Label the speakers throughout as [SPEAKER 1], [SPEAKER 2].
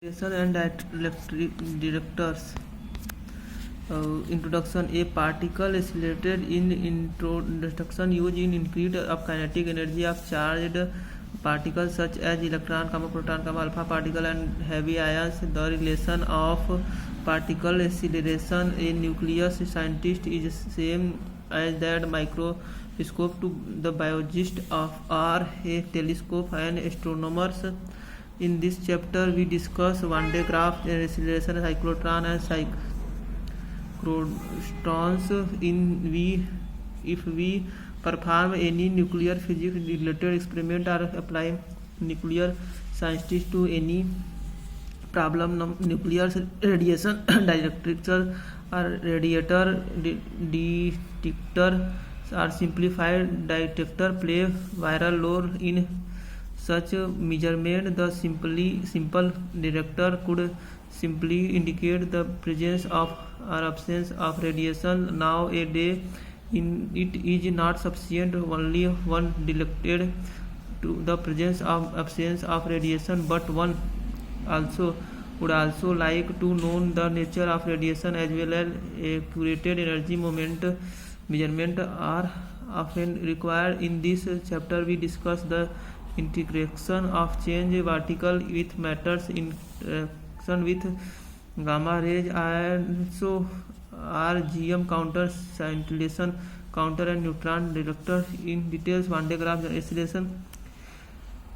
[SPEAKER 1] Creation and directors. Introduction. A particle accelerated in introduction used in increase of kinetic energy of charged particles such as electron, proton, alpha particle and heavy ions. The relation of particle acceleration in nucleus scientist is same as that microscope to the biologists are a telescope and astronomers. In this chapter, we discuss Van de Graaff acceleration, cyclotron, and cyclotrons. If we perform any nuclear physics-related experiment or apply nuclear scientists to any problem, nuclear radiation detector or radiator detector or simplified detector play vital role in such measurement. The simple detector could simply indicate the presence of or absence of radiation. Nowadays, it is not sufficient only one detected to the presence of absence of radiation, but one would also like to know the nature of radiation as well as accurate energy moment measurement are often required. In this chapter, we discuss the integration of change particle with matters, interaction with gamma rays, and so RGM counter, scintillation counter, and neutron detector. In details, Van de Graaff acceleration.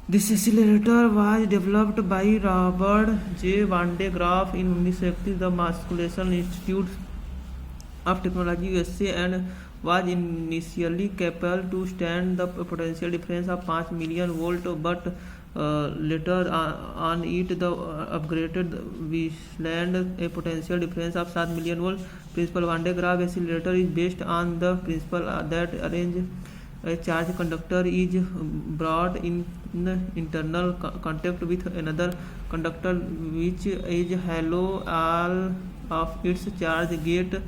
[SPEAKER 1] This accelerator was developed by Robert J. Van de Graaff in 1931, the Massachusetts Institute of Technology, USA, and was initially capable to stand the potential difference of 5 million volt, but later on it the upgraded withstand a potential difference of 7 million volt. Principle. Van de Graaff accelerator is based on the principle that arrange a charged conductor is brought in internal contact with another conductor which is hollow. All of its charge get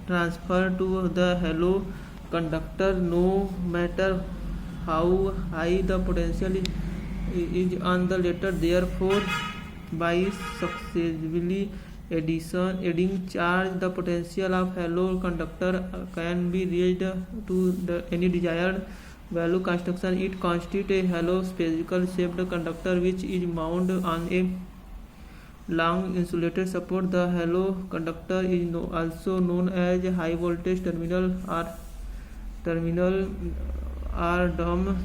[SPEAKER 1] transferred to the hollow conductor, no matter how high the potential is on the latter. Therefore, by successively adding charge, the potential of hollow conductor can be raised to any desired value. Construction. It constitutes a hollow spherical shaped conductor which is mounted on a long insulated support. The hollow conductor is also known as high voltage terminal or dome.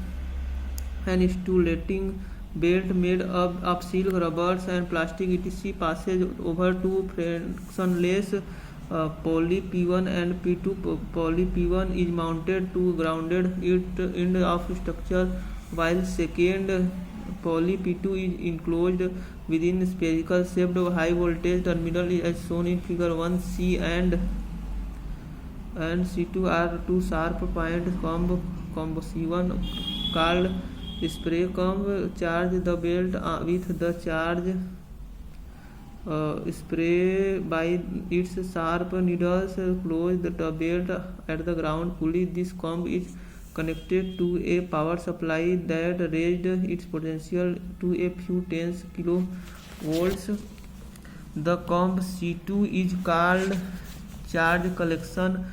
[SPEAKER 1] An insulating belt made up of silk, rubbers and plastic etc. passes over to frictionless poly P1 and P2. Poly P1 is mounted to grounded end of structure, while second poly P2 is enclosed within spherical shaped high voltage terminal as shown in figure 1c, and C2 are two sharp point comb C1 called spray comb. Charge the belt with the charge spray by its sharp needles. Close the belt at the ground pulley. This comb is connected to a power supply that raised its potential to a few tens kilovolts. The comb C2 is called charge collection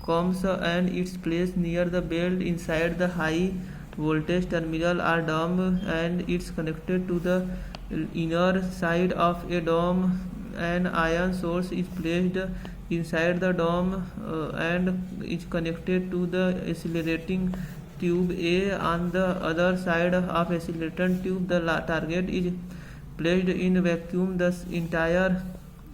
[SPEAKER 1] combs and it's placed near the belt inside the high voltage terminal or dome, and it's connected to the inner side of a dome. An ion source is placed inside the dome and is connected to the accelerating tube A. On the other side of accelerating tube, the target is placed in vacuum. Thus, entire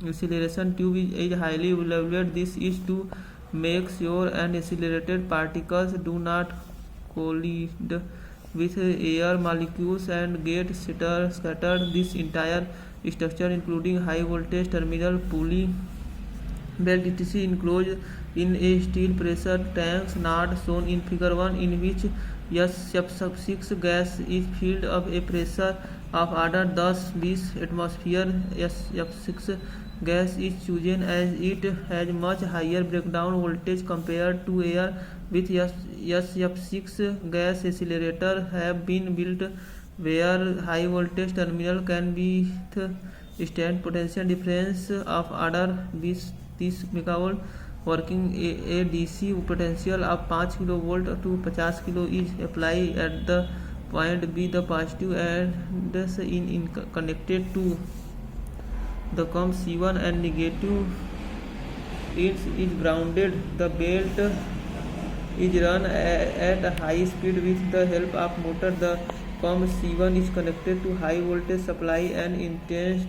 [SPEAKER 1] acceleration tube is highly evaluated. This is to make sure an accelerated particles do not collide with air molecules and get scattered. This entire structure, including high voltage terminal, pulley, belt etc., enclosed in a steel pressure tank not shown in figure 1, in which SF6 gas is filled up a pressure of order 10-20 atmosphere. SF6 gas is chosen as it has much higher breakdown voltage compared to air. With SF6 gas, accelerator have been built where high voltage terminal can be the stand potential difference of order 20-30 MV. Working a DC potential of 5 kV to 50 kV is applied at the point B. The positive and in connected to the COM C1 and negative is grounded. The belt is run at a high speed with the help of motor. The COM C1 is connected to high voltage supply. An intense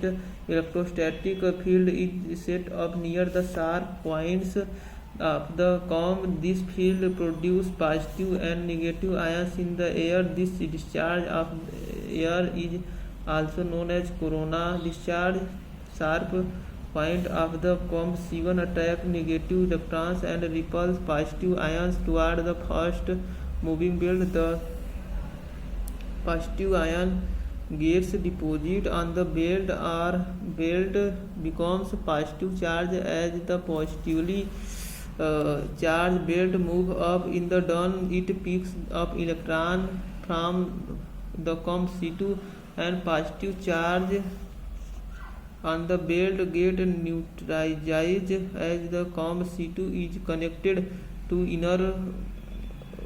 [SPEAKER 1] electrostatic field is set up near the sharp points of the COM. This field produces positive and negative ions in the air. This discharge of air is also known as corona discharge. Sharp point of the COM C1 attract negative electrons and repels positive ions toward the first moving belt. The positive ion gets deposited on the belt or belt becomes positive charge. As the positively charged belt moves up in the dawn, it picks up electron from the COM C2 and positive charge on the belt get neutralized. As the COM C2 is connected to inner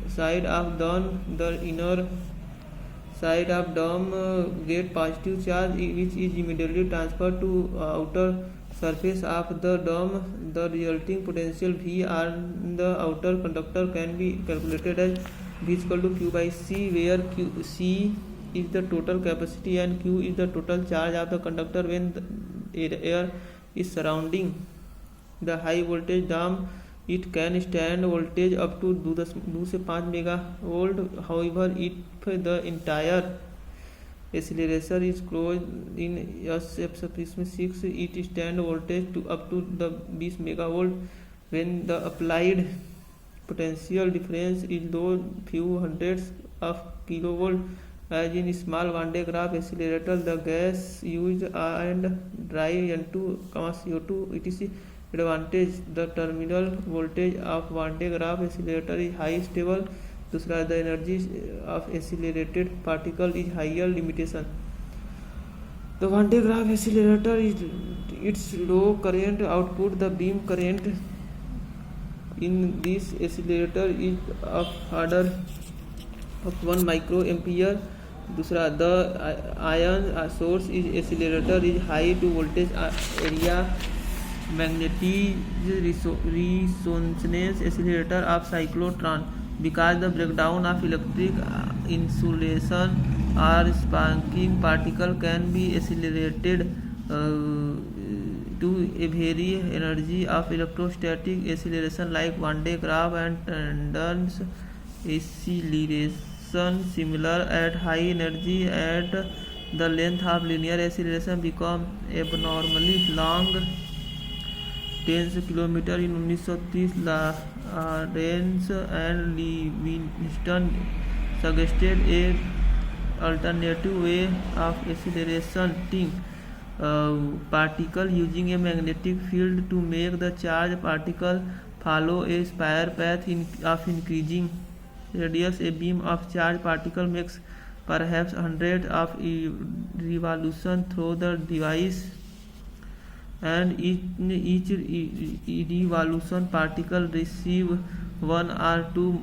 [SPEAKER 1] side of dome, the inner side of dome get positive charge which is immediately transferred to outer surface of the dome. The resulting potential V on the outer conductor can be calculated as V is equal to Q by C, where C is the total capacity and Q is the total charge of the conductor when the air is surrounding the high voltage dome. It can stand voltage up to 2 से 5 MV. However, if the entire accelerator is closed in SF6, it stand voltage to up to the 20 MV. When the applied potential difference is low, few hundreds of kilovolt, as in small Van de Graaff accelerator, the gas used and dry N2, CO2 etc. Advantage: the terminal voltage of Van de Graaff accelerator is high stable. दूसरा, the energy of accelerated particle is higher. Limitation: the Van de Graaff accelerator is its low current output. The beam current in this accelerator is of order of 1 microampere. दूसरा, the ion source is accelerator is high to voltage area. Magnetic resonance accelerator of cyclotron, because the breakdown of electric insulation or sparking particle can be accelerated to a very energy of electrostatic acceleration like Van de Graaff and Tandon's acceleration. Similar at high energy, at the length of linear acceleration become abnormally long. 10 km in 1930, Lorentz and Livingston suggested a alternative way of accelerating particle using a magnetic field to make the charged particle follow a spiral path of increasing radius. A beam of charged particle makes perhaps hundreds of revolutions through the device, and each revolution particle receive 1 or 2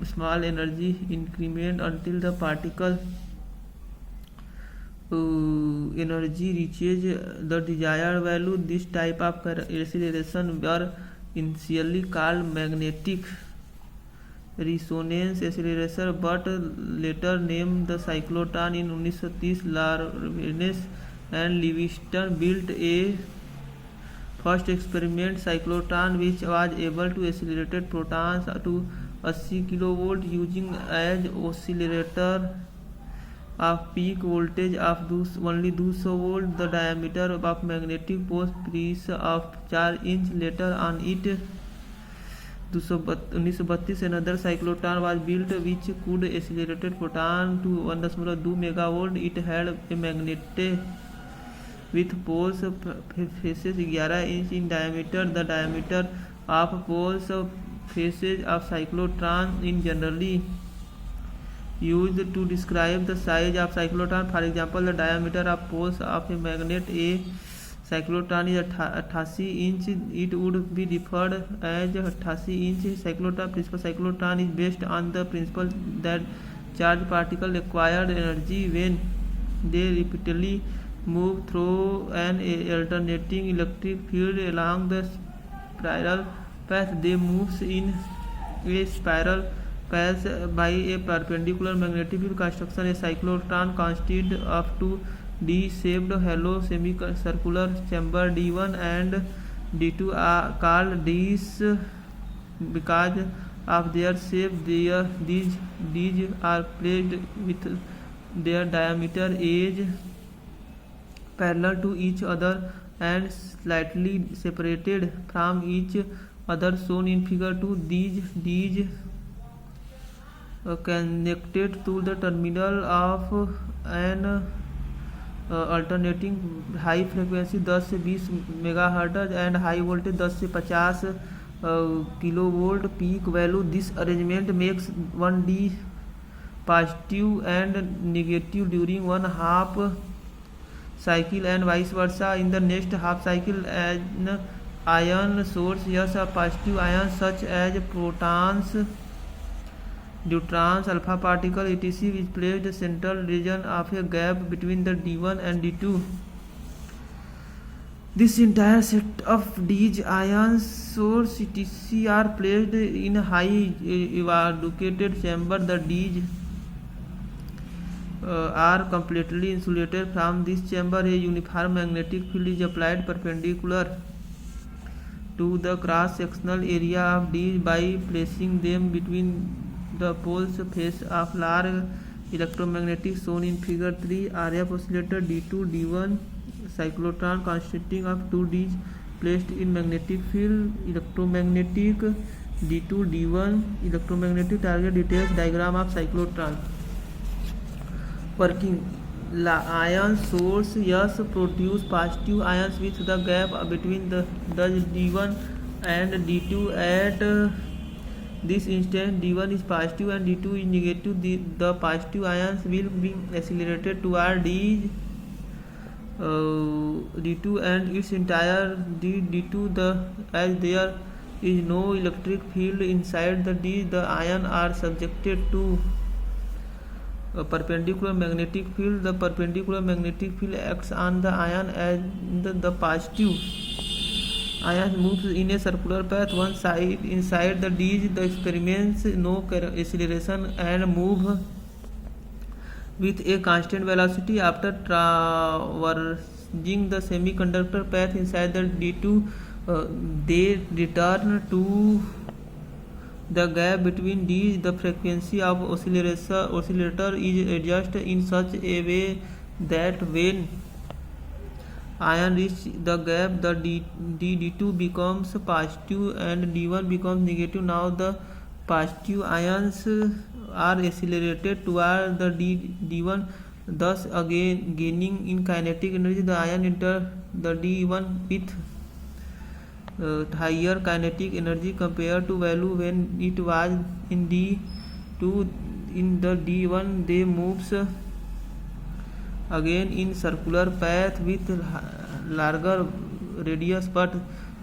[SPEAKER 1] small energy increment until the particle energy reaches the desired value. This type of acceleration were initially called magnetic resonance acceleration, but later named the cyclotron. In 1930, Lorentz and Livingston built a first experiment cyclotron which was able to accelerate protons to 80 kV using as oscillator of peak voltage of only 200 volt. The diameter of magnetic post piece of 4 inch. Later on it 1932 another cyclotron was built which could accelerate proton to 1.2 MV. It had a magnet with poles faces 11 inch in diameter. The diameter of poles faces of cyclotron in generally used to describe the size of cyclotron. For example, the diameter of poles of a magnet A cyclotron is 88 inch. It would be referred as 88 inch cyclotron. Principal cyclotron is based on the principle that charged particles acquire energy when they repeatedly move through an alternating electric field along the spiral path. They move in a spiral path by a perpendicular magnetic field construction. A cyclotron consists of two D-shaped hollow semicircular chambers. D1 and D2 are called Ds because of their shape. These Ds are placed with their diameter edge parallel to each other and slightly separated from each other, shown in figure 2. These Ds connected to the terminal of an alternating high frequency 10 से 20 megahertz and high voltage 10 से 50 kilovolt peak value. This arrangement makes one D positive and negative during one half cycle and vice versa. In the next half cycle, an ion source, yes, a positive ions such as protons, neutrons, alpha particle, etc. is placed in the central region of a gap between the D1 and D2. This entire set of these ion source etc. are placed in a high evacuated chamber. The Ds are completely insulated from this chamber. A uniform magnetic field is applied perpendicular to the cross-sectional area of Ds by placing them between the poles face of large electromagnetic shown in figure 3. RF oscillator D2 D1 cyclotron consisting of two Ds placed in magnetic field electromagnetic. D2 D1 electromagnetic target. Details diagram of cyclotron. Working. Ion source yes produce positive ions with the gap between the D1 and D2. At this instant D1 is positive and D2 is negative. The positive ions will be accelerated toward D2 and its entire D2. As there is no electric field inside the D, the ions are subjected to a perpendicular magnetic field. The perpendicular magnetic field acts on the ion as the positive ion moves in a circular path one side inside the Ds. The experiments no acceleration and move with a constant velocity. After traversing the semiconductor path inside the D2, they return to the gap between Ds. The frequency of oscillator is adjusted in such a way that when ion reach the gap, the D2 becomes positive and D1 becomes negative. Now the positive ions are accelerated toward the D1, thus again gaining in kinetic energy. The ion enter the D1 with higher kinetic energy compared to value when it was in D2. In the D1 they moves again in circular path with larger radius but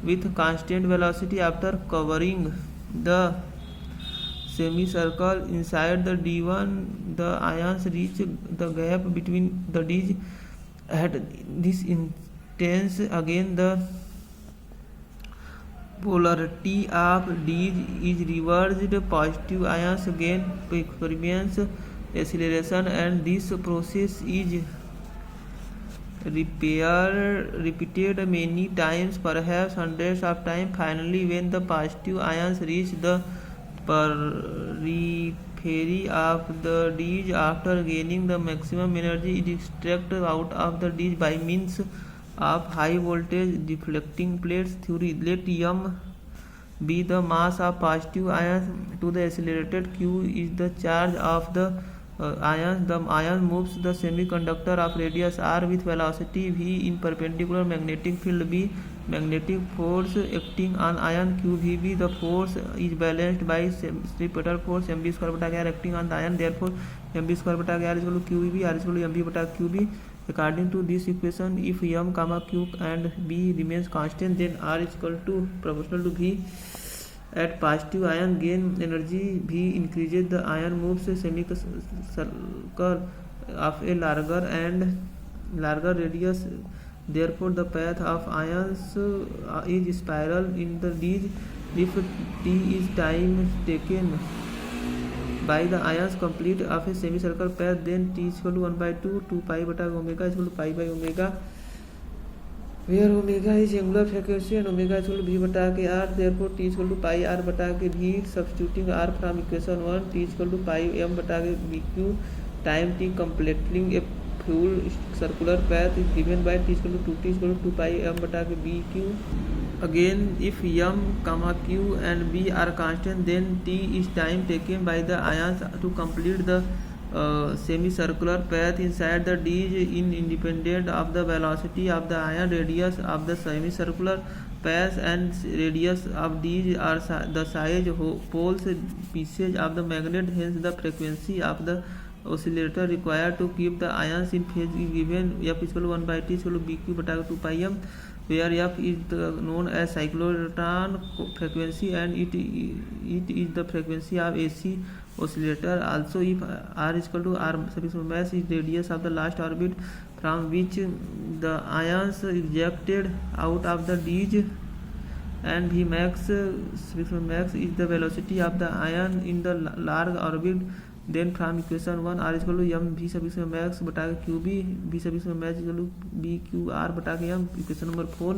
[SPEAKER 1] with constant velocity. After covering the semicircle inside the D1, the ions reach the gap between the Ds. At this instance again the polarity of Ds is reversed. Positive ions again experience acceleration and this process is repeated many times, perhaps hundreds of times. Finally, when the positive ions reach the periphery of the Ds, after gaining the maximum energy, it is extracted out of the Ds by means of high voltage deflecting plates theory. Let m be the mass of positive ions to the accelerated q is the charge of the ions. The ion moves the semiconductor of radius r with velocity v in perpendicular magnetic field B. Magnetic force acting on ion QVB. The force is balanced by centripetal force mb square बटा r acting on the ion. Therefore mb square बटा r is equal to QVB, r is equal to mb बटा QB. According to this equation, if m, q and b remains constant, then r is equal to proportional to v. At positive ion gain energy, v increases. The ion moves a semicircle of a larger radius. Therefore, the path of ions is spiral in the disk. If t is time taken by the ions complete of a semicircle path, then t is equal to 1/2 2 pi bata omega is equal to pi by omega, where omega is angular frequency and omega is equal to v bata के r. Therefore t is equal to pi r bata के v. Substituting r from equation 1, t is equal to pi m bata के vq. Time t completing a full circular path is given by t is equal to 2t is equal to 2 pi m bata के vq. Again, if m, q and b are constant, then t is time taken by the ions to complete the semicircular path inside the disk in independent of the velocity of the ion. Radius of the semicircular path and radius of disk are the size poles pieces of the magnet. Hence the frequency of the oscillator required to keep the ions in phase is given. F is equal to 1/t is equal to bq bata 2 pi m, where f is known as cyclotron frequency and it is the frequency of AC oscillator. Also, if r is equal to r suffix mass is radius of the last orbit from which the ions ejected out of the disk, and v max suffix max is the velocity of the ion in the large orbit, then from equation 1 r is equal to m v suffix max बटा के qb, v suffix max is equal to b q r बटा के m. Equation number 4.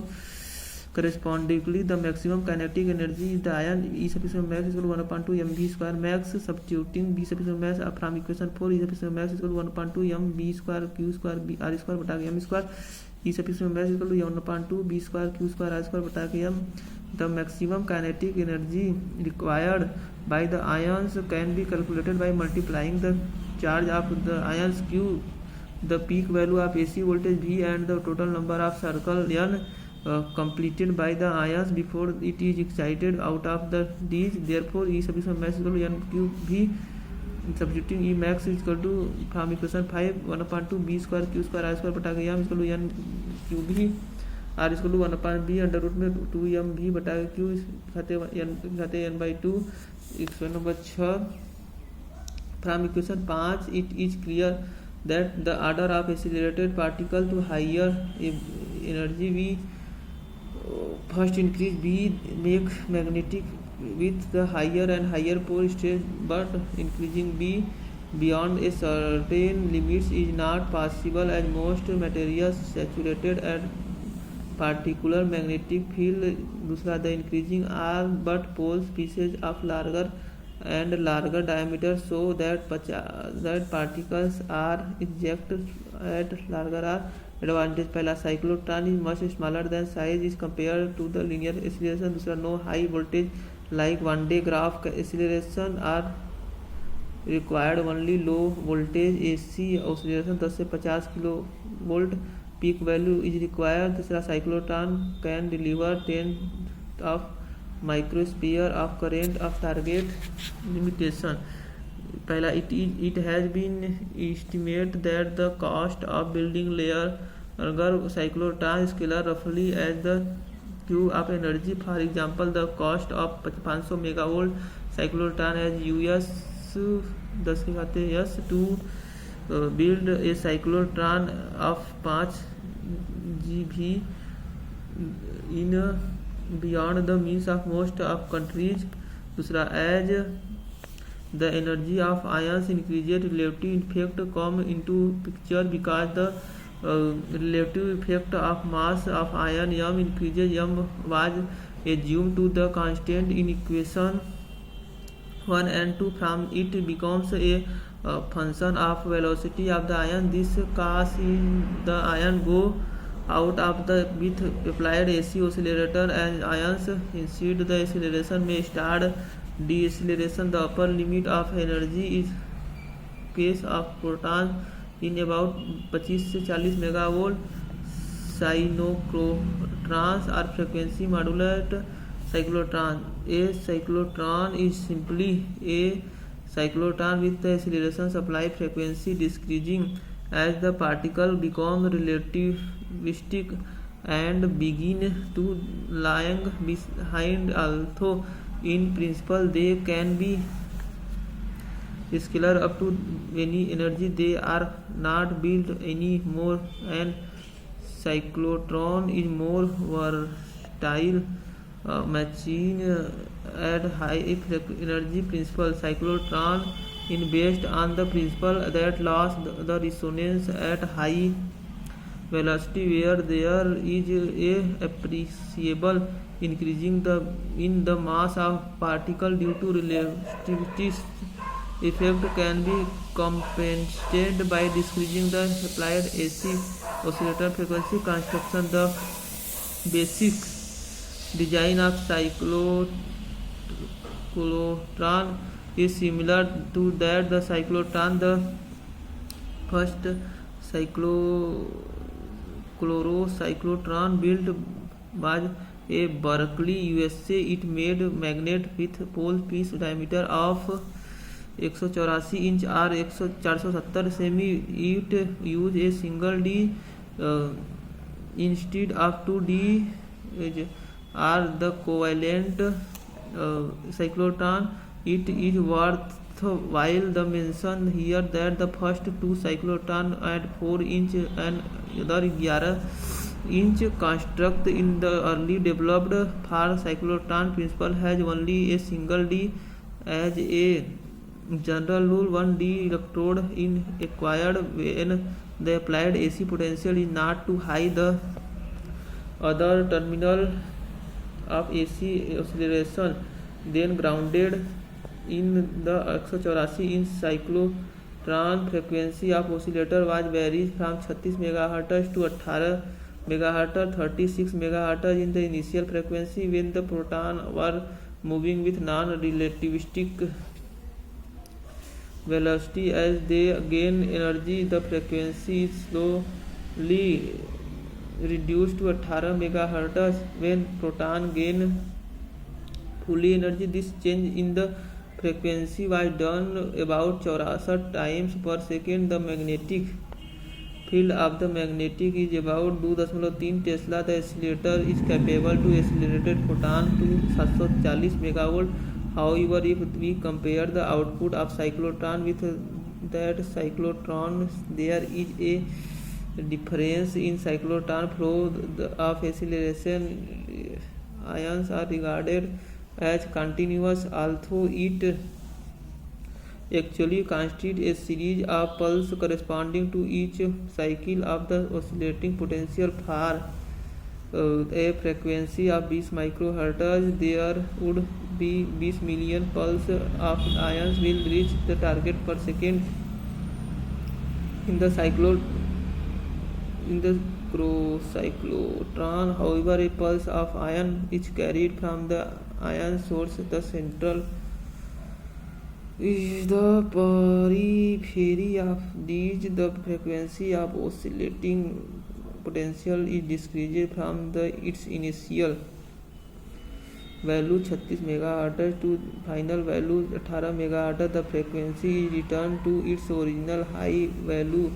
[SPEAKER 1] Correspondingly, the maximum kinetic energy is the ion E suffix max is equal to 1/2 mv square max. Substituting b suffix max from equation 4, E suffix max is equal to 1/2 mv square q square b r square बटा के m square. E suffix max is equal to 1/2 b square q square r square बटा के m. The maximum kinetic energy required by the ions can be calculated by multiplying the charge of the ions q, the peak value of AC voltage V, and the total number of circle n completed by the ions before it is excited out of the disk. Therefore, E suffix max is equal to n cube V. Substituting E max is equal to from equation 5 1/2 b square q square r square बटा के m is equal to n cube V. r is equal to 1/b under root में 2m v बटा के q घाते n/2. Equation number 6. From equation 5, it is clear that the order of accelerated particle to higher energy v first increase b make magnetic with the higher and higher pole stage, but increasing b beyond a certain limits is not possible as most materials saturated at particular magnetic field. दूसरा, the increasing r but poles pieces of larger and larger diameter so that particles are ejected at larger r. Advantage. पहला, cyclotron is much smaller than size is compared to the linear acceleration. दूसरा, no high voltage like one day graph acceleration are required, only low voltage AC oscillation 10 से 50 kilo volt peak value is required. तीसरा, cyclotron can deliver 10 of microampere of current of target. Limitation. पहला, it has been estimated that the cost of building larger cyclotron scalar roughly as the Q of energy. For example, the cost of 500 megavolt cyclotron as US 10 to build a cyclotron of 5 GV in beyond the means of most of countries. दूसरा, as the energy of ions increases, relative effect come into picture because the relative effect of mass of ion m increases. M was assumed to the constant in equation 1 and 2. From it becomes a function of velocity of the ion. This causes the ion go out of the with applied AC oscillator and ions increase. The acceleration may start deceleration. The upper limit of energy is case of protons in about 25 से 40 megavolt. Cyclotrons are frequency modulate cyclotron. A cyclotron is simply a cyclotron with the acceleration supply frequency decreasing as the particle become relativistic and begin to lag behind. Although in principle they can be scalar up to any energy, they are not built any more. An cyclotron is more versatile machine at high energy. Principle cyclotron is based on the principle that lost the resonance at high velocity where there is a appreciable increasing in the mass of particle due to relativity effect can be compensated by decreasing the applied AC oscillator frequency. Construction. The basic design of cyclotron is similar to that the cyclotron. The first chlorocyclotron built was a Berkeley, USA. It made magnet with pole piece diameter of 184 inch और 470 semi. It use a single D instead of 2D are the covalent cyclotron. It is worthwhile to mention here that the first two cyclotron at 4 inch and other 11 inch construct in the early developed for cyclotron principle has only a single D. As a general rule, 1D electrode is acquired when the applied AC potential is not too high. The other terminal of AC acceleration then grounded in the 184 inch cyclotron. Frequency of oscillator was varies from 36 MHz to 18 MHz, 36 MHz in the initial frequency when the protons were moving with non-relativistic velocity. As they gain energy, the frequency is slowly reduced to 18 MHz when proton gain full energy. This change in the frequency was done about 64 times per second. The magnetic field of the magnetic is about 2.3 Tesla. The accelerator is capable to accelerate photon to 740 megavolt. However, if we compare the output of cyclotron with that cyclotron, there is a difference in cyclotron flow of acceleration. Ions are regarded as continuous, although it actually constitutes a series of pulses corresponding to each cycle of the oscillating potential. For a frequency of 20 microhertz, there would be 20 million pulses of ions will reach the target per second. In the cyclotron, however, a pulse of ion is carried from the ion source. The central is the periphery of these. The frequency of oscillating potential is decreased from its initial value 36 MHz to final value 18 MHz. The frequency is returned to its original high value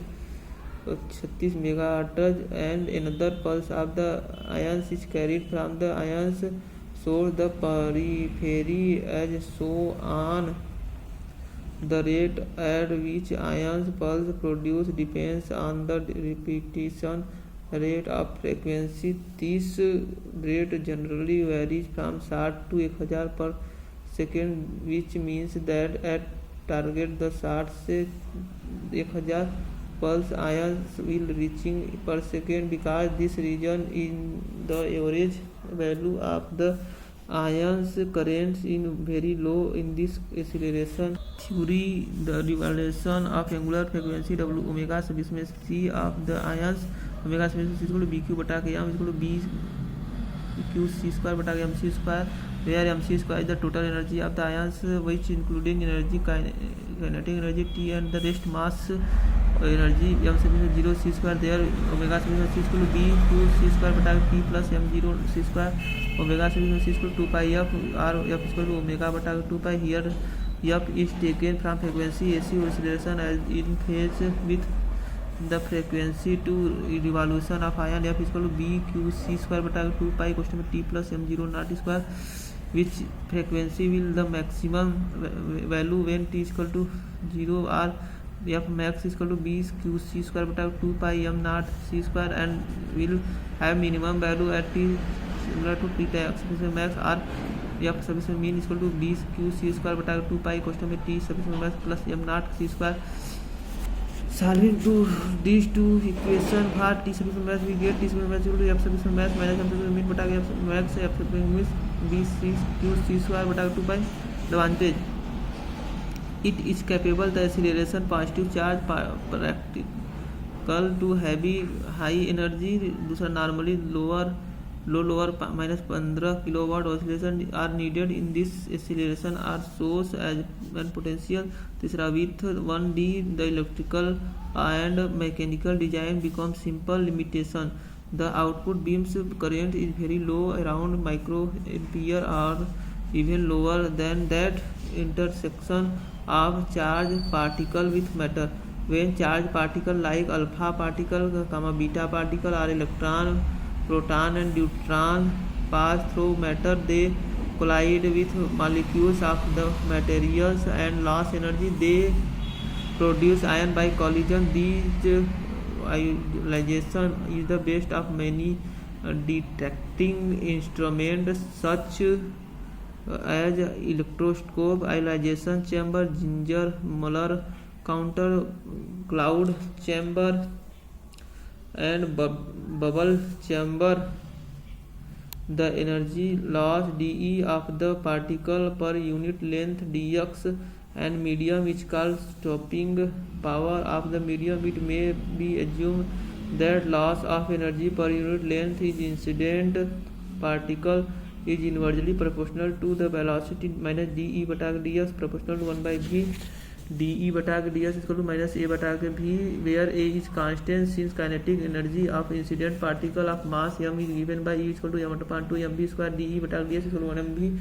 [SPEAKER 1] 36 MHz, and another pulse of the ions is carried from the ions source, the periphery, and so on. The rate at which ions pulse produce depends on the repetition rate of frequency. This rate generally varies from 60 to 1000 per second, which means that at target the 60 से 1000 pulse ions will reaching per second. Because this region in the average value of the ions currents is very low in this acceleration theory, the revelation of angular frequency W omega जिसमें C of the ions omega is equal to BQ बटा K is equal to B q c square बटा के mc square, where mc square is the total energy of the ions which including energy, kinetic energy T and the rest mass energy m sufficient 0 c square, there omega sufficient c equal to b q c square बटा के p plus m0 c square, omega sufficient c equal to 2 pi f r f equal to omega बटा के 2 pi. Here f is taken from frequency AC oscillation as in phase with the frequency to revolution of ion. F is equal to b q c square बटा के 2 pi question में t plus m0 naught square, which frequency will the maximum value when t is equal to 0 or f max is equal to b q c square बटा 2 pi m naught c square and will have minimum value at t similar to t sufficient max or f sufficient mean is equal to b q c square बटा 2 pi question में t sufficient max plus m naught c square. Solving to these two equation for t sufficient max we get t sufficient max equal to f sufficient max minus m sufficient mean बटा f max f sufficient means b c q c square बटा 2 pi. Advantage: it is capable the acceleration positive charge practical to heavy high energy. दूसरा normally lower minus 15 kilowatt oscillation are needed in this acceleration are source as and potential. तीसरा with 1D the electrical and mechanical design becomes simple. Limitation: the output beam's current is very low, around microampere or even lower than that intersection of charge particle with matter. When charge particle like alpha particle, beta particle or electron, proton and neutron pass through matter, they collide with molecules of the materials and lose energy. They produce ion by collision. These ionization is the best of many detecting instruments such as electroscope, ionization chamber, Ginger Muller counter, cloud chamber and bubble chamber. The energy loss dE of the particle per unit length dx and medium is called stopping power of the medium. It may be assumed that loss of energy per unit length is incident particle is inversely proportional to the velocity minus dE बटा dx proportional to 1 by v. dE बटा dx is equal to minus a बटा v, where a is constant since kinetic energy of incident particle of mass m is given by E is equal to m upon 2 mv square. dE बटा dx is equal to 1 mv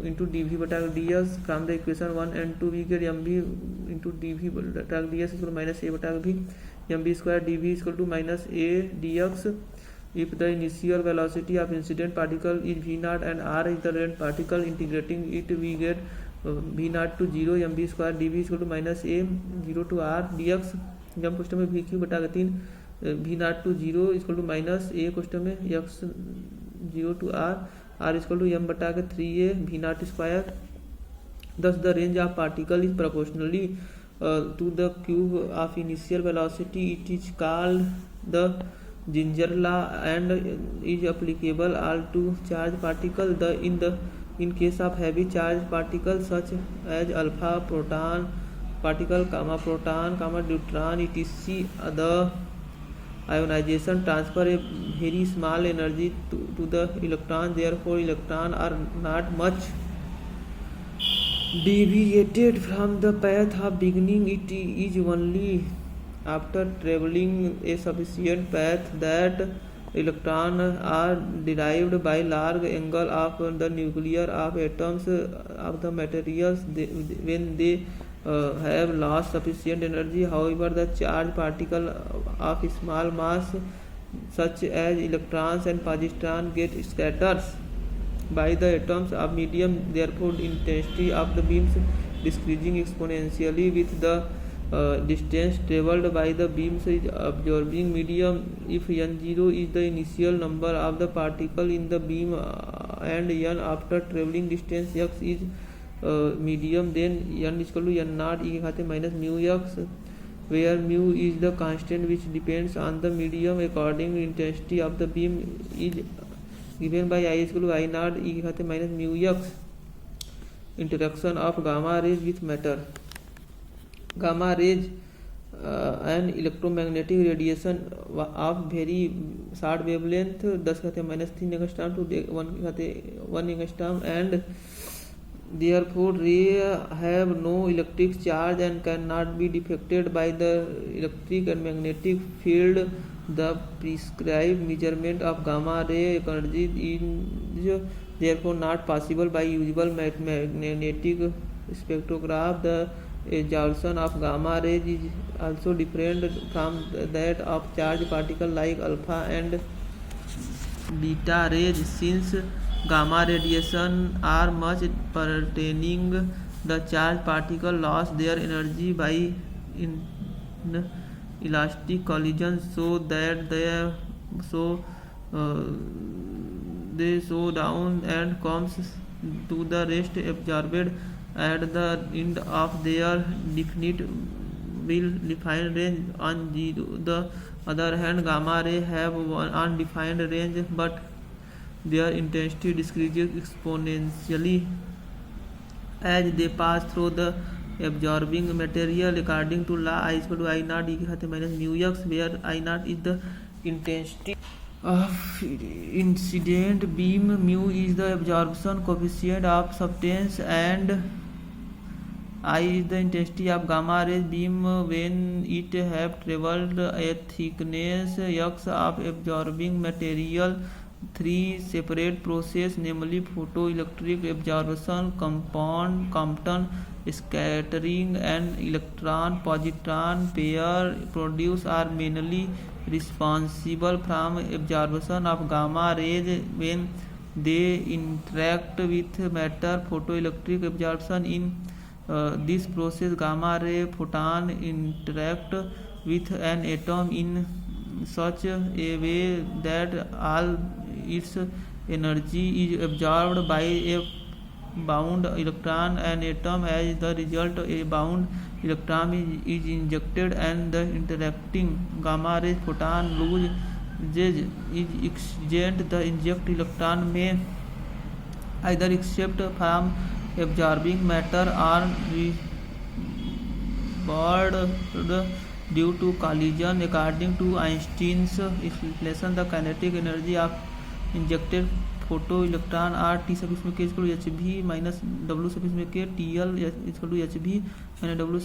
[SPEAKER 1] into dv बटा dx. From the equation 1 and 2 we get mv into dv बटा dx is equal to minus a बटा v, mv square dv is equal to minus a dx. If the initial velocity of incident particle is v0 and r is the radiant particle, integrating it we get v0 to 0 mv square dv is equal to minus a 0 to r dx. जब question में vq बटा 3 v0 to 0 is equal to minus a question में x 0 to r is equal to m बटा 3a v0 square. Thus the range of particle is proportionally to the cube of initial velocity. It is called the Ginger law and is applicable all to charged particle. In case of heavy charged particles such as alpha proton particle, proton, neutron, etc., the ionization transfer a very small energy to the electron. Therefore, electrons are not much deviated from the path of beginning. It is only after traveling a sufficient path that electrons are derived by large angle of the nuclear of atoms of the materials when they have lost sufficient energy. However, the charged particle of small mass such as electrons and positrons get scattered by the atoms of medium. Therefore, intensity of the beams decreasing exponentially with the distance travelled by the beams is absorbing medium. If n0 is the initial number of the particle in the beam and n after travelling distance x is medium, then n is equal to n naught e खाते minus mu x, where mu is the constant which depends on the medium. Accordingly, intensity of the beam is given by I is equal to I naught e खाते minus mu x. Interaction of gamma rays with matter. Gamma rays an electromagnetic radiation of very short wavelength 10⁻³ angstrom to 1 angstrom, and therefore ray have no electric charge and cannot be deflected by the electric and magnetic field. The prescribed measurement of gamma ray energy is therefore not possible by usual magnetic spectrograph. The absorption of gamma rays is also different from that of charged particles like alpha and beta rays, since gamma radiation are much pertaining. The charged particle lost their energy by inelastic collision, so that they slow down and comes to the rest absorbed at the end of their definite well-defined range. On the other hand, gamma rays have one undefined range, but their intensity decreases exponentially as they pass through the absorbing material. According to law I = I naught (μx), where I naught is the intensity of incident beam, mu is the absorption coefficient of substance, and I is the intensity of gamma ray beam when it have traveled a thickness x of absorbing material. Three separate processes, namely photoelectric absorption, Compton scattering, and electron-positron pair produce, are mainly responsible from absorption of gamma rays when they interact with matter. Photoelectric absorption: in this process, gamma ray photon interact with an atom in such a way that all its energy is absorbed by a bound electron and atom. As the result, a bound electron is injected, and the interacting gamma ray photon loses its excitant. The injected electron may either escape from absorbing matter or rebound due to collision. According to Einstein's equation, the kinetic energy of injected photoelectron are T = hv minus W k TL = hv minus W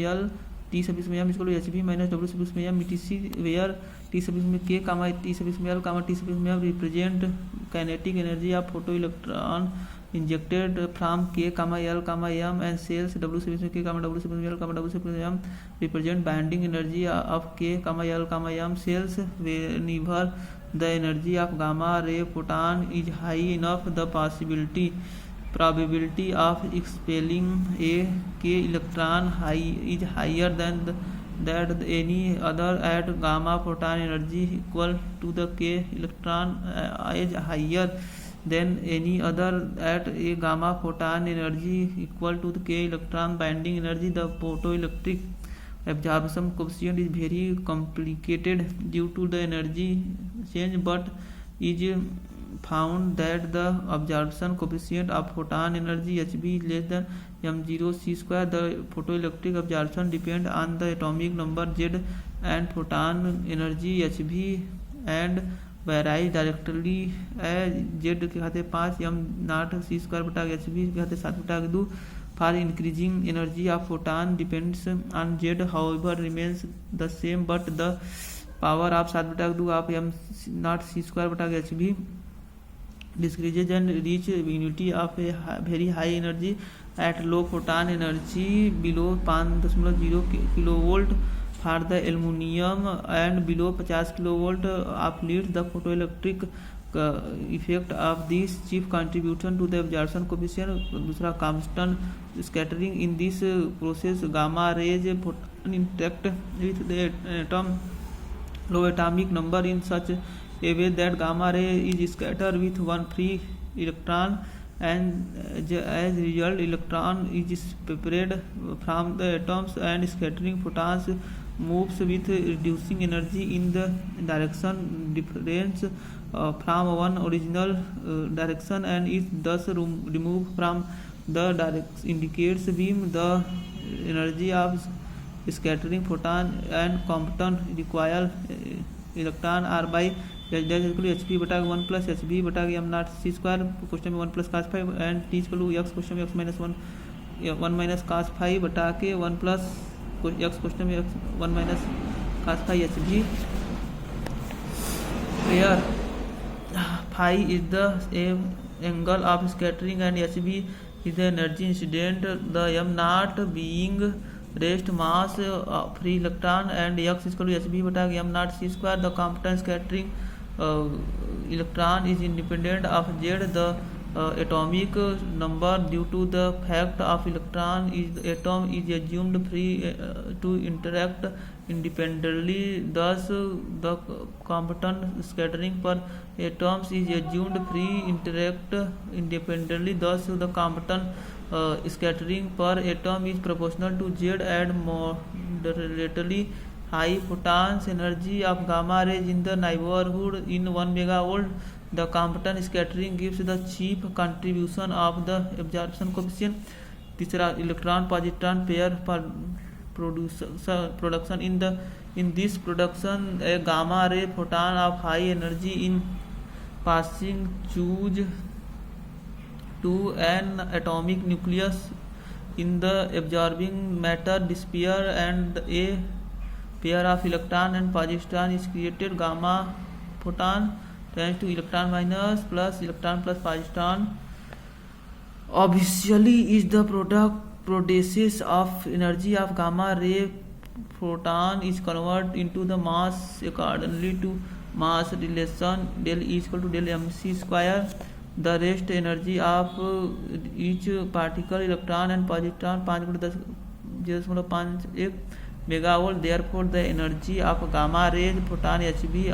[SPEAKER 1] L T m = hv minus W m etc, where T k, T L, T m represent kinetic energy of photoelectron injected from K, L, M, and cells. W k, W L, W m represent binding energy of K, L, M cells. Whenever the energy of gamma ray photon is high enough, the probability of expelling a K electron is higher than that any other at gamma photon energy equal to the K electron is higher than any other at a gamma photon energy equal to the K electron binding energy. The photoelectric absorption coefficient is very complicated due to the energy change, but is found that the absorption coefficient of photon energy hv is less than m0 c². The photoelectric absorption depends on the atomic number z and photon energy hv and varies directly as z के खाते 5 m0 c² hv के खाते 7/2. For increasing energy of photon depends on z, however remains the same, but the power of 7/2 of m0 c² hv decreases and reach unity of a very high energy at low photon energy below 5.0 kilovolt for the aluminum and below 50 kilovolt of lead. The photoelectric effect of this chief contribution to the absorption coefficient. दूसरा constant scattering. In this process, gamma rays photon interact with the atom low atomic number in such a way that gamma ray is scattered with one free electron, and as a result electron is separated from the atoms, and scattering photons moves with reducing energy in the direction difference from one original direction, and is thus removed from the indicates beam. The energy of scattering photon and Compton require electron are by h dash equal to hp बटा 1 plus hb बटा m naught c square question में 1 plus cos phi and t equal to x question में x minus 1 minus cos phi बटा के 1 plus x question में x 1 minus cos phi hb where phi is the angle of scattering and hb is the energy incident, the m naught being rest mass free electron and x is equal to hb बटा m naught c square. The Compton scattering electron is independent of z. The atomic number due to the fact of electron is the atom is assumed free to interact independently. Thus, the Compton scattering per atoms is assumed free interact independently. Thus, the Compton scattering per atom is proportional to z and moderately high photons energy of gamma rays in the neighborhood in 1 megavolt. The Compton scattering gives the chief contribution of the absorption coefficient. तीसरा electron positron pair production in this production a gamma ray photon of high energy in passing choose to an atomic nucleus in the absorbing matter sphere and a pair of electron and positron is created. Gamma photon tends to electron minus plus electron plus positron obviously is the process of energy of gamma ray photon is converted into the mass accordingly to mass relation del E is equal to del mc square. The rest energy of each particle electron and positron 5 megavolt. Therefore, the energy of gamma rays photon hb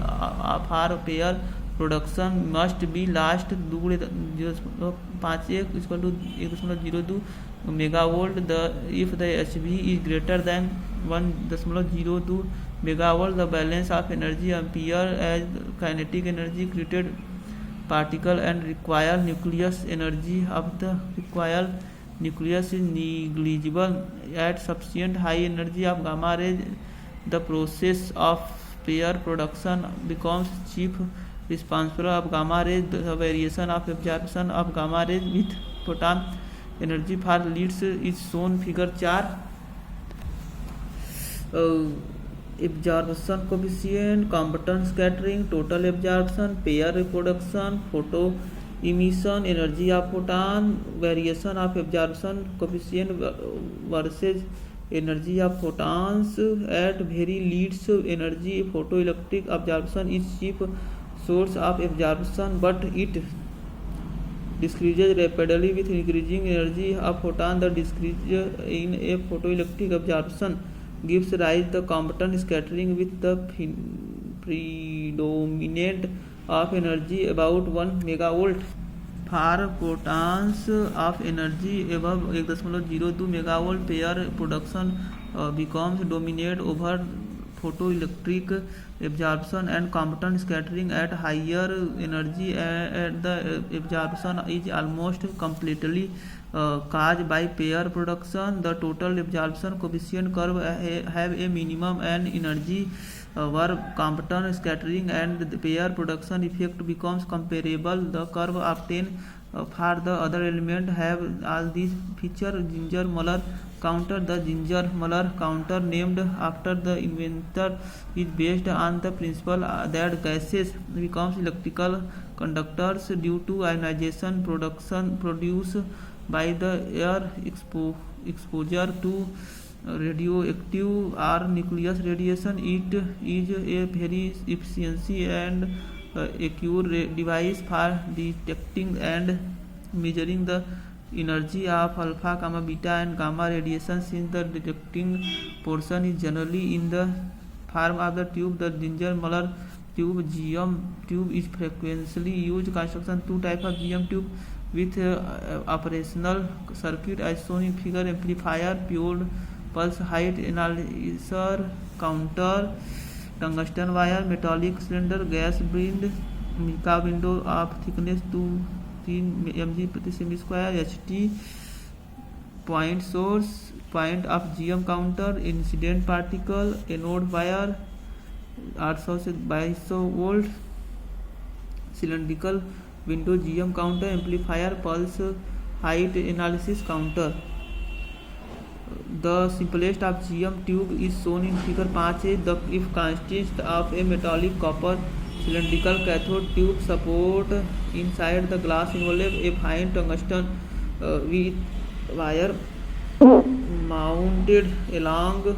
[SPEAKER 1] for pair production must be last 0.51 is equal to 1.02 megavolt. If the hb is greater than 1.02 megavolt, the balance of energy appear as kinetic energy created particle and required nucleus energy of the required nucleus is negligible. At sufficient high energy of gamma rays, the process of pair production becomes chief responsible of gamma rays. The variation of absorption of gamma rays with photon energy for leads is shown figure 4. Absorption coefficient, Compton scattering, total absorption, pair reproduction, photo emission, energy of photon, variation of absorption coefficient versus energy of photons at very leads. Energy photoelectric absorption is chief source of absorption, but it decreases rapidly with increasing energy of photon. The decrease in a photoelectric absorption gives rise to the Compton scattering with the predominant of energy about 1 megavolt. For photons of energy above 1.02 megavolt, pair production becomes dominant over photoelectric absorption and Compton scattering at higher energy. At the absorption is almost completely caused by pair production. The total absorption coefficient curve have a minimum and energy where Compton scattering and the pair production effect becomes comparable. The curve obtained for the other element have all these features. Ginger-Muller counter. The Ginger-Muller counter, named after the inventor, is based on the principle that gases becomes electrical conductors due to ionization produced by the air exposure to radioactive or nucleus radiation. It is a very efficient and accurate device for detecting and measuring the energy of alpha, gamma, beta and gamma radiation. Since the detecting portion is generally in the form of the tube, the Ginger-Muller tube GM tube is frequently used. Construction: two types of GM tube with operational circuit as shown in figure: amplifier, pure pulse height analyzer, counter, tungsten wire, metallic cylinder, gas blind, mica window of thickness 2 3 mg प्रति semi square, HT point source, point of GM counter, incident particle, anode wire 800 से 2200 volt, cylindrical window GM counter, amplifier pulse height analysis counter. The simplest of GM tube is shown in figure 5a. It consists of a metallic copper cylindrical cathode tube support. Inside the glass envelope, a fine tungsten with wire mounted along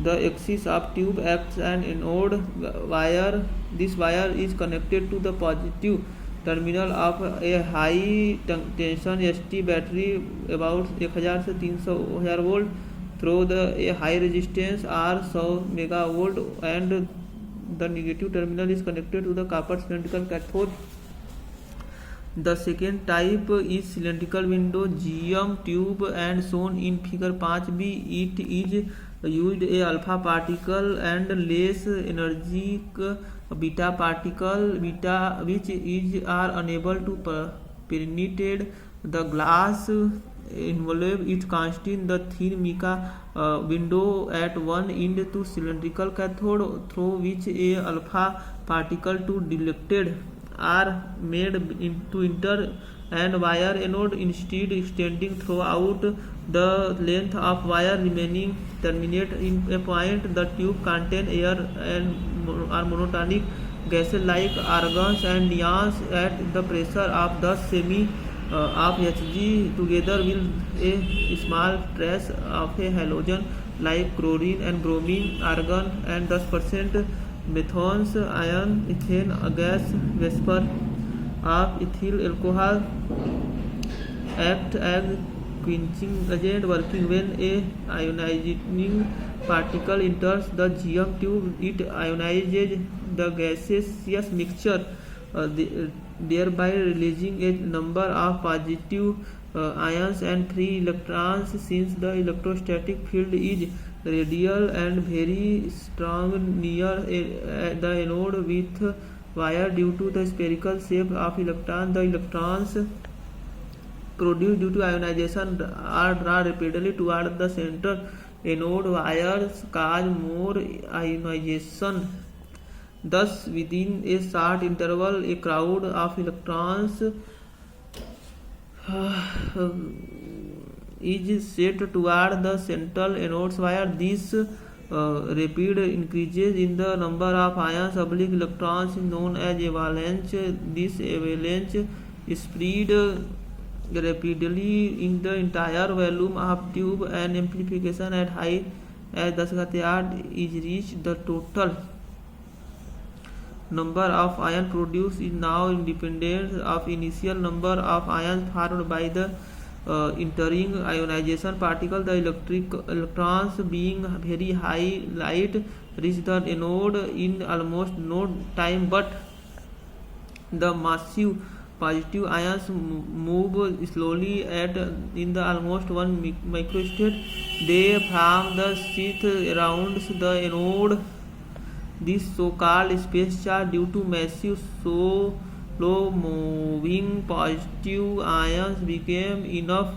[SPEAKER 1] the axis of tube acts an anode wire. This wire is connected to the positive terminal of a high tension ST battery about 1000 से 300,000 volt through a high resistance R 100 megavolt, and the negative terminal is connected to the copper cylindrical cathode. The second type is cylindrical window GM tube and shown in figure 5b. It is used a alpha particle and less energic beta particle which are unable to penetrate the glass envelope. It contains the thin mica window at one end to cylindrical cathode through which a alpha particle to deflected are made to enter, and wire anode instead extending throughout the length of wire remaining terminate in a point. The tube contain air and are monotonic gases like argons and neons at the pressure of 10 semi of Hg together with a small trace of a halogen like chlorine and bromine, argon and 10% methanes, ion, ethane gas, vapor of ethyl alcohol act as quenching agent, working when a ionizing particle enters the GM tube. It ionizes the gaseous mixture, thereby releasing a number of positive ions and free electrons. Since the electrostatic field is radial and very strong near the anode with wire due to the spherical shape of electron, the electrons produced due to ionization are drawn rapidly toward the center. Anode wires cause more ionization. Thus, within a short interval, a crowd of electrons is set toward the central anode wire. This rapid increases in the number of ions electrons is known as avalanche. This avalanche spread rapidly in the entire volume of tube, and amplification at high as 10 is reached. The total number of ions produced is now independent of initial number of ions formed by the entering ionization particle. The electrons being very high light reach the anode in almost no time, but the massive positive ions move slowly in the almost 1 microstate. They form the sheath around the anode. This so-called space charge due to massive slow moving positive ions became enough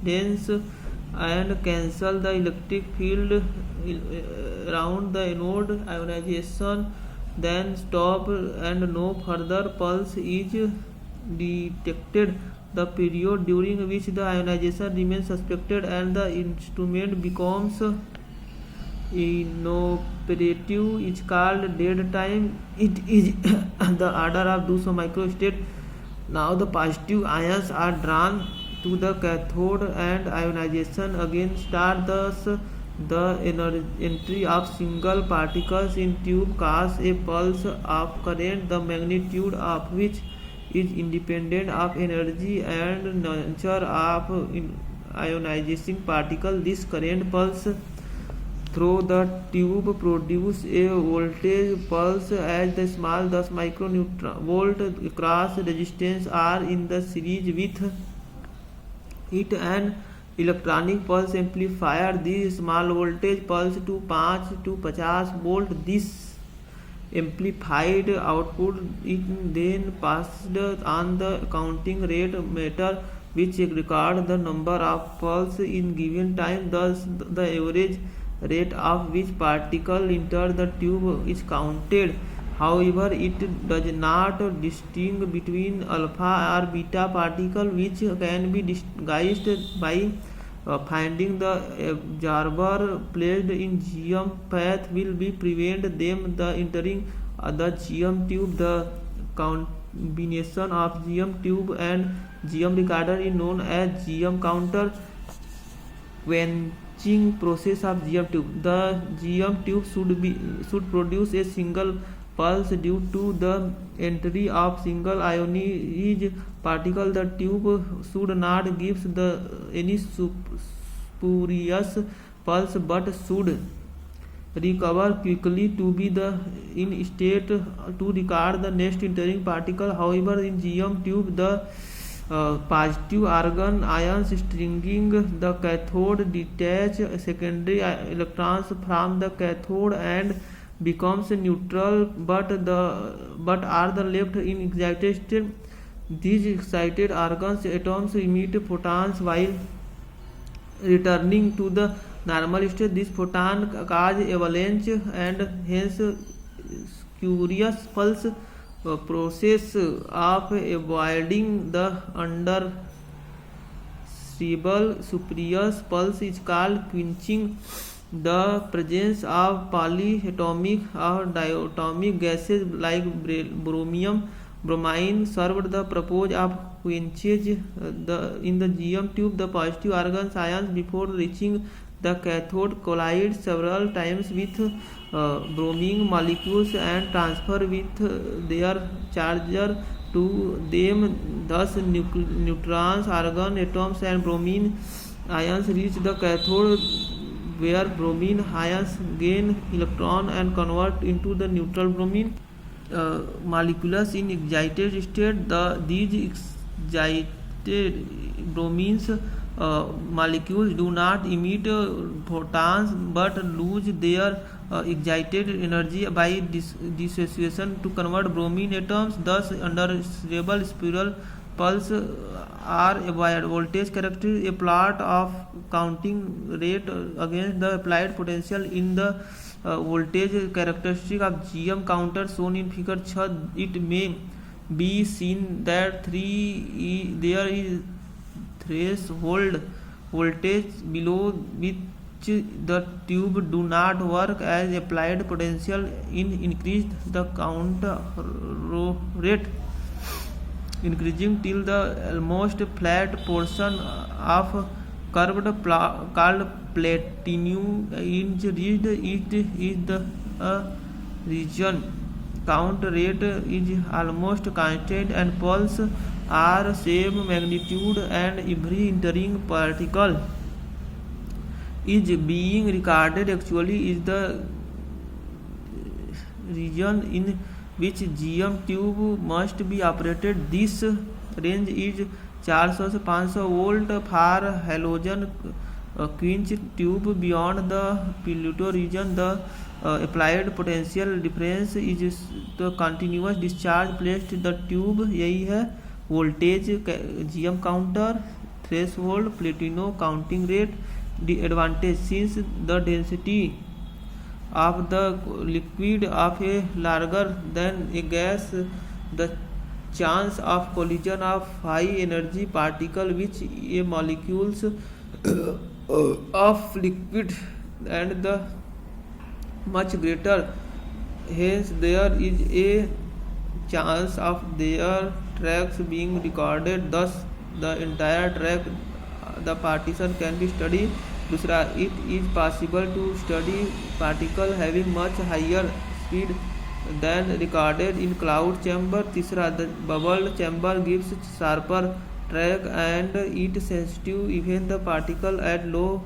[SPEAKER 1] dense and cancel the electric field around the anode. Ionization then stop and no further pulse is detected. The period during which the ionization remains suspected and the instrument becomes inoperative is called dead time. It is the order of 200 microstate. Now the positive ions are drawn to the cathode and ionization again starts. Thus the entry of single particles in tube causes a pulse of current, the magnitude of which is independent of energy and nature of ionizing particle. This current pulse through the tube produces a voltage pulse as the small 10 microvolt cross resistance are in the series with it. An electronic pulse amplifier this small voltage pulse to 5 to 50 volt. This amplified output is then passed on the counting rate meter which record the number of pulses in given time. Thus, the average rate of which particle enter the tube is counted. However, it does not distinguish between alpha or beta particle, which can be disguised by finding the absorber placed in GM path will be prevent them the entering the GM tube. The combination of GM tube and GM recorder is known as GM counter quenching process of GM tube. The GM tube should produce a single pulse due to the entry of single ionized particle. The tube should not give any spurious pulse but should recover quickly to be in state to record the next entering particle. However, in GM tube, the positive argon ions stringing the cathode detach secondary electrons from the cathode and becomes neutral but are left in excited state. These excited argon atoms emit photons while returning to the normal state. This photon cause avalanche and hence spurious pulse. Process of avoiding the understandable spurious pulse is called quenching. The presence of polyatomic or diatomic gases like bromine served the purpose of quenchage. In the GM tube, the positive argon ions before reaching the cathode collide several times with bromine molecules and transfer with their charger to them. Thus, neutrons, argon atoms, and bromine ions reach the cathode, where bromine ions gain electron and convert into the neutral bromine molecules in excited state. These excited bromines molecules do not emit photons but lose their excited energy by dissociation to convert bromine atoms. Thus, under stable spiral pulse are avoid voltage characteristic. A plot of counting rate against the applied potential in the voltage characteristic of GM counter shown in figure 6. It may be seen that there is threshold voltage below which the tube do not work as applied potential in increased the counter rate, increasing till the almost flat portion of curved called platinum is reached. It is the region count rate is almost constant and pulse are same magnitude and every entering particle is being recorded actually is the region in which GM tube must be operated. This range is 400 से 500 volt for halogen quench tube. Beyond the Pluto region, the applied potential difference is the continuous discharge placed the tube. यही है voltage GM counter, threshold, Platino counting rate. The advantage, since the density of the liquid of a larger than a gas, the chance of collision of high energy particle which a molecules of liquid and the much greater. Hence, there is a chance of their tracks being recorded. Thus, the entire track the partition can be studied. दूसरा, it is possible to study particle having much higher speed than recorded in cloud chamber. तीसरा, the bubble chamber gives sharper track and it sensitive even the particle at low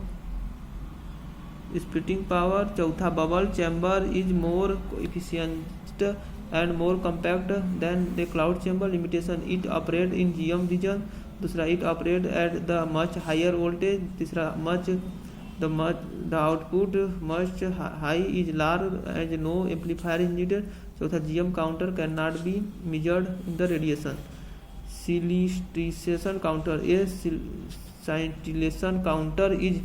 [SPEAKER 1] splitting power. चौथा, bubble chamber is more efficient and more compact than the cloud chamber. Limitation, it operates in GM region. दूसरा, it operates at the much higher voltage. तीसरा, the output much high is large as no amplifier is needed. चौथा, GM counter cannot be measured in the radiation. scintillation counter. A scintillation counter is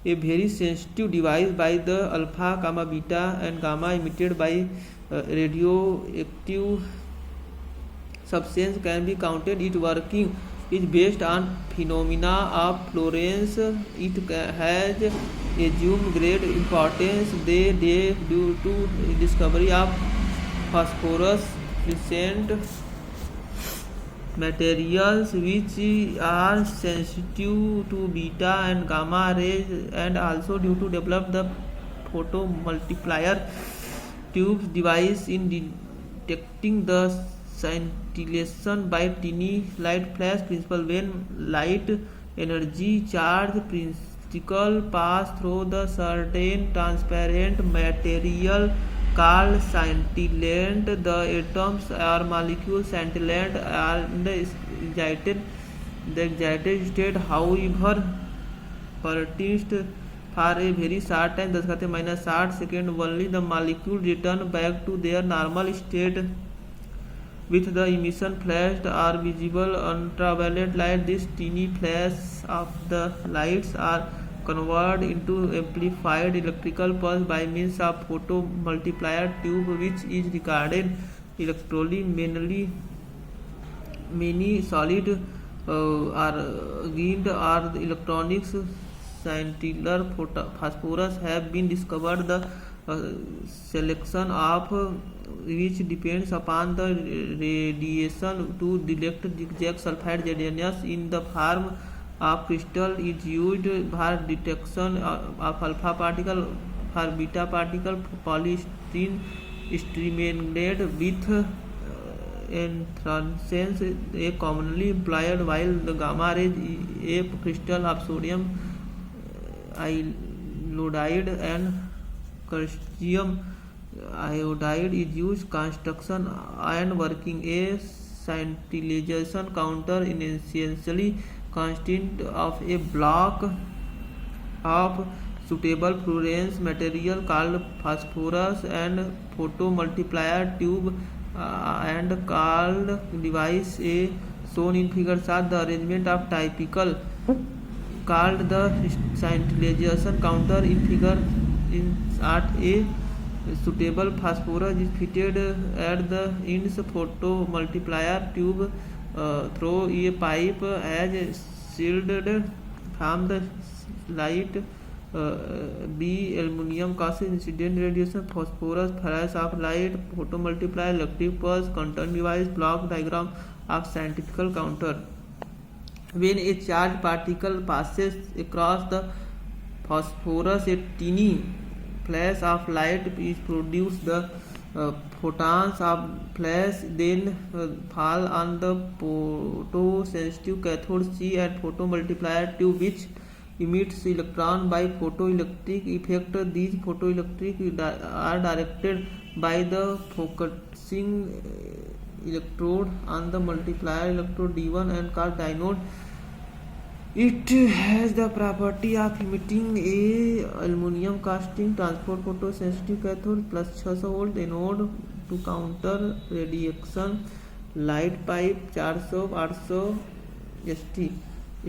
[SPEAKER 1] a very sensitive device by the alpha, gamma, beta, and gamma emitted by radioactive substance can be counted. Its working is based on phenomena of fluorescence. It has assumed great importance the day due to discovery of phosphorus fluorescent materials which are sensitive to beta and gamma rays, and also due to develop the photomultiplier tubes device in detecting the scintillation by tiny light flash principle. When light energy charge particle pass through the certain transparent material called scintillant, the atoms or molecules scintillate and excited. The excited state, however, persists for a very short time, 10⁻⁻⁰ seconds only. The molecule return back to their normal state with the emission flashed are visible ultraviolet light. These tiny flashes of the lights are converted into amplified electrical pulse by means of photomultiplier tube, which is recorded electrically. Many solid argand or electronics scintillar phosphorus have been discovered. The selection of which depends upon the radiation to detect zigzag sulfide ZNS in the form of crystal is used for detection of alpha particle. For beta particle, polystyrene streamed with anthracis is commonly employed, while the gamma rays a crystal of sodium iodide and calcium iodide is used construction and working. A scintillation counter is essentially consists of a block of suitable fluorescent material called phosphorus and photomultiplier tube and called device A shown in figure 7. The arrangement of typical called the scintillation counter in figure in chart A. Suitable phosphorus is fitted at the ends photomultiplier tube through a pipe as shielded from the light. B. Aluminum causes incident radiation. Phosphorus flash of light. Photomultiplier electric pulse. Control device. Block diagram of scientific counter. When a charged particle passes across the phosphorus, a tiny flash of light is produced. The photons of flash then fall on the photosensitive cathode C and photomultiplier tube, which emits electron by photoelectric effect. These photoelectric are directed by the focusing electrode on the multiplier electrode D1 and called diode. It has the property of emitting a aluminum casting transport photosensitive cathode plus 600 volt anode to counter radiation. Light pipe 400-800 St.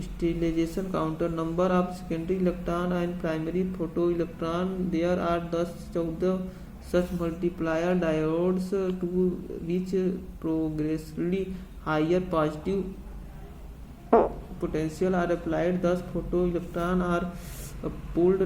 [SPEAKER 1] Sterilization counter. Number of secondary electron and primary photoelectron. There are thus 14 such multiplier diodes to which progressively higher positive potential are applied. Thus photoelectron are pulled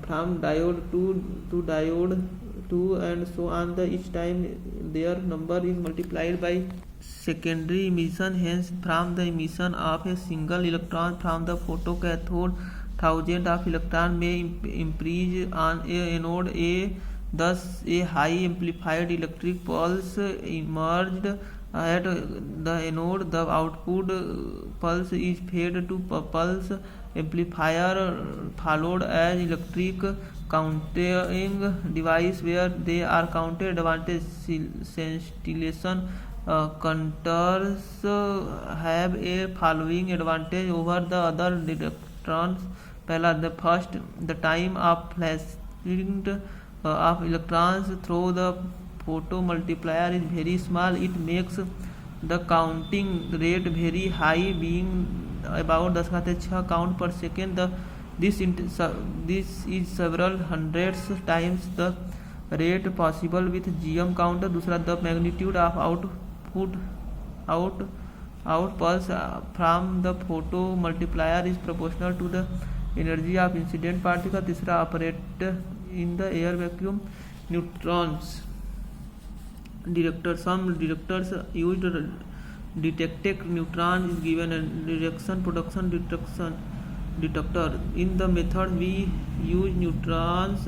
[SPEAKER 1] from diode 2 to diode 2 and so on. Each time their number is multiplied by secondary emission. Hence, from the emission of a single electron from the photocathode, thousands of electrons may impinge on a anode A. Thus, a high amplified electric pulse emerged at the anode. The output pulse is fed to a pulse amplifier followed as electric counting device where they are counted. Advantage: scintillation counters have a following advantage over the other detectors. The first, the time of flashing of electrons through the photomultiplier is very small. It makes The counting rate very high, being about 10⁻⁶ count per second. This is several hundreds times the rate possible with GM counter. दूसरा, the magnitude of out pulse from the photo multiplier is proportional to the energy of incident particle. तीसरा, operate in the air vacuum. Neutrons detector. Some detectors used detected neutron is given a reaction production detector. In the method we use neutrons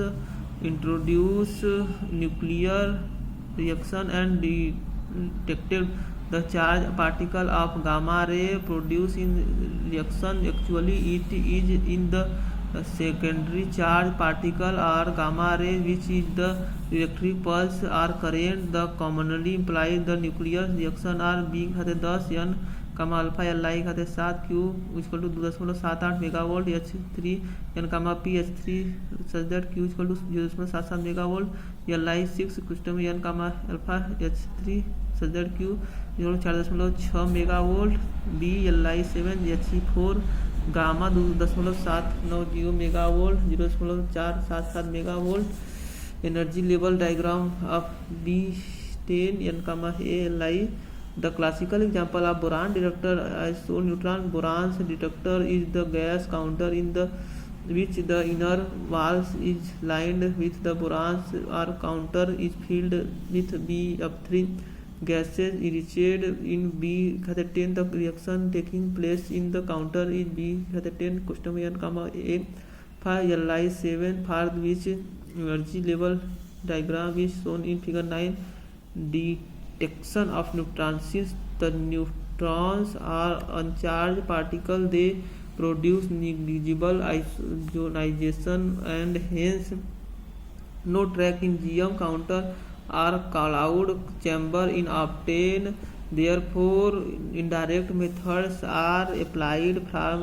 [SPEAKER 1] introduce nuclear reaction and detected the charge particle of gamma ray produced in reaction. Actually it is in the secondary charge particle or gamma ray which is the electric pulse or current. The commonly implies the nuclear reaction are being 10 n comma alpha L I खाते 7 Q equal to 2.78 megavolt H3 N comma P H3 such that Q equal to 0.77 megavolt L I 6 क्रिस्टम N comma alpha H3 such that Q 4.6 megavolt B L I 7 H4 gamma 2.790 megavolt 0.477 megavolt. Energy level diagram of B10 N comma A L I. The classical example of boron detector isoneutron boron's detector is the gas counter in the which the inner walls is lined with the borons or counter is filled with B of 3 gases enriched in B10. The reaction taking place in the counter is B10 custom n comma a for Li 7 for which energy level diagram is shown in figure 9. Detection of neutrons. Since the neutrons are uncharged particles, they produce negligible ionization and hence no track in GM counter or cloud chamber in obtain. Therefore indirect methods are applied from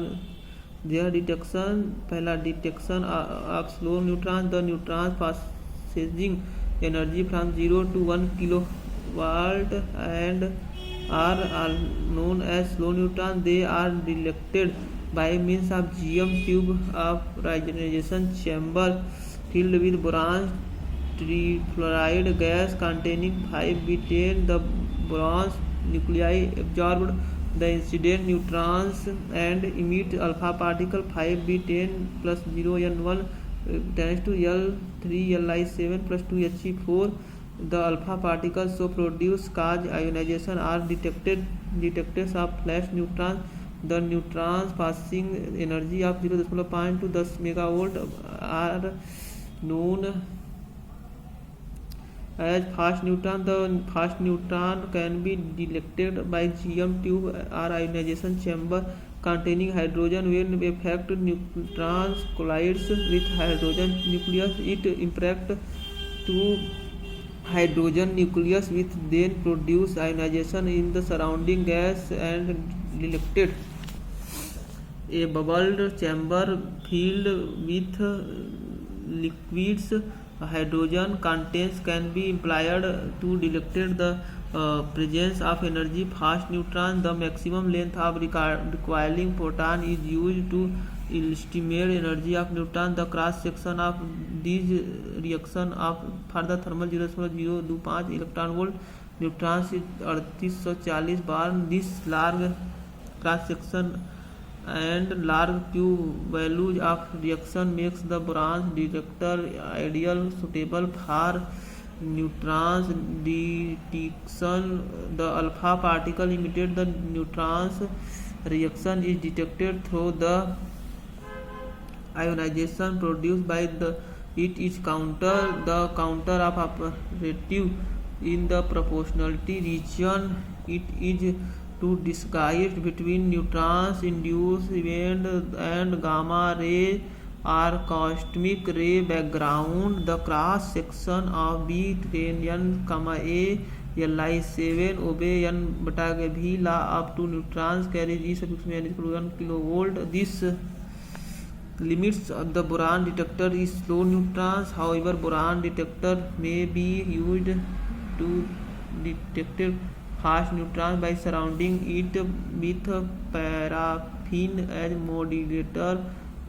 [SPEAKER 1] their detection. पहला, detection of slow neutrons. The neutrons passing energy from 0 to 1 kilowatt and are known as slow neutron. They are detected by means of GM tube of ionization chamber filled with boron trifluoride gas containing 5B10. The boron nuclei absorb the incident neutrons and emit alpha particle 5B10 plus 0n1 tends to L3 Li7 plus 2 He4. The alpha particles so produced cause ionization are detectors of flash neutrons. The neutrons passing energy of 0.5 to 10 megawatt are known as fast neutron. The fast neutron can be detected by GM tube or ionization chamber containing hydrogen. When effect neutrons collides with hydrogen nucleus, it impacts to hydrogen nucleus which then produce ionization in the surrounding gas and detected. A bubbled chamber filled with liquids hydrogen contents can be employed to detect the presence of energy fast neutrons. The maximum length of recoiling photon is used to estimate energy of neutron. The cross section of these reaction of for the thermal 0.025 electron volt neutrons is 3840 bar. This large cross section and large Q values of reaction makes the boron detector ideal suitable for neutrons detection. The alpha particle emitted the neutrons reaction is detected through the ionization produced by it is counter. The counter of operative in the proportionality region. It is to distinguish between neutrons induced event and gamma ray or cosmic ray background. The cross section of B10 n, A Li7 obey n बटा के v law of two neutrons carries E suffix n equal to 1 kilovolt. This limits of the boron detector is slow neutrons. However, boron detector may be used to detect fast neutrons by surrounding it with paraffin as modulator,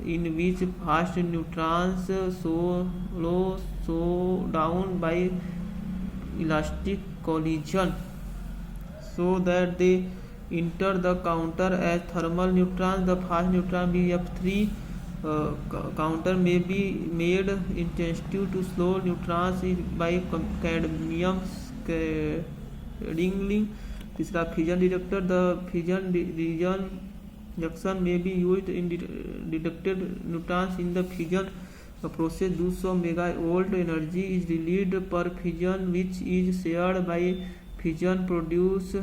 [SPEAKER 1] in which fast neutrons slow down by elastic collision so that they enter the counter as thermal neutrons. The fast neutron BF3 counter may be made insensitive to slow neutrons by cadmium scattering. तीसरा fission detector. The fission reaction may be used in detected neutrons in the fission process. 200 megavolt energy is released per fission, which is shared by fission produce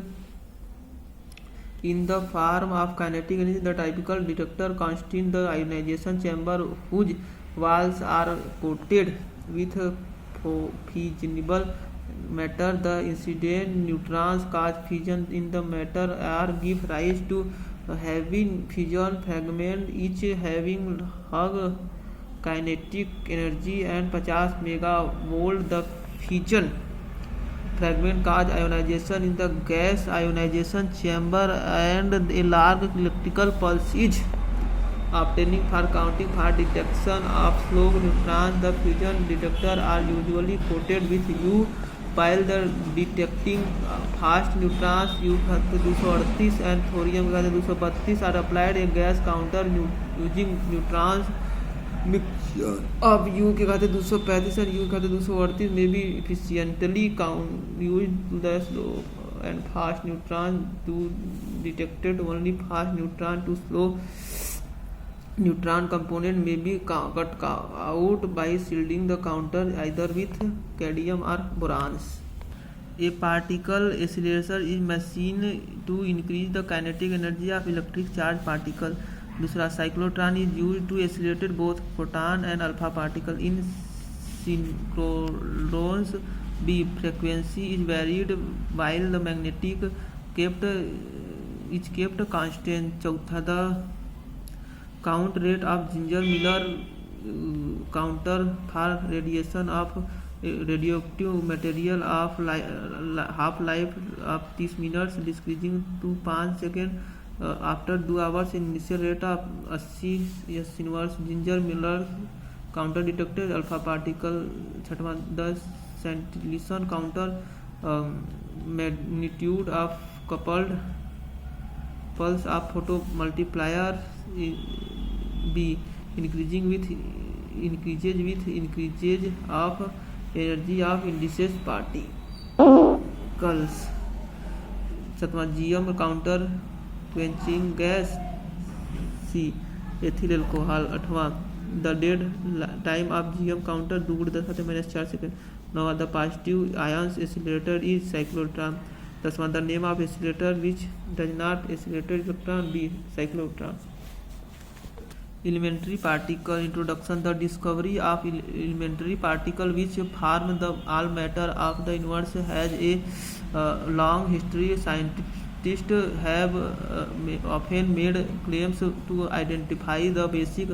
[SPEAKER 1] in the form of kinetic energy. The typical detector contains the ionization chamber whose walls are coated with fissionable matter. The incident neutrons cause fission in the matter or give rise to heavy fission fragments, each having high kinetic energy and 50 megavolt. The fission fragment cause ionization in the gas ionization chamber, and a large electrical pulse is obtained for counting for detection of slow neutrons. The fission detectors are usually coated with U, while the detecting fast neutrons U-238 and thorium-232 are applied. A gas counter using neutrons mixture of U-235 and U-238 may be efficiently used to the slow and fast neutron to detected only fast neutron. To slow neutron component may be cut out by shielding the counter either with cadmium or borons. A particle accelerator is machine to increase the kinetic energy of electric charge particle. दूसरा cyclotron is used to accelerate both proton and alpha particle. In synchronous B, frequency is varied while the magnetic is kept constant. चौथा, the count rate of Zinger-Miller counter for radiation of radioactive material of half-life of 30 minutes, decreasing to 5 seconds after 2 hours. Initial rate of 80 inverse Zinger-Miller counter detected alpha particle. छठवां, the scintillation counter magnitude of coupled pulse of photomultiplier B increases with increases of energy of indices particles. सातवां, GM counter quenching gas C ethyl alcohol. आठवां, the dead time of GM counter 2 × 10⁻⁴ second. नौवां, the positive ions accelerator is cyclotron. 10वां, the name of accelerator which does not accelerate electron B cyclotron. Elementary particle introduction. The discovery of elementary particle which form the all matter of the universe has a long history. Scientists have often made claims to identify the basic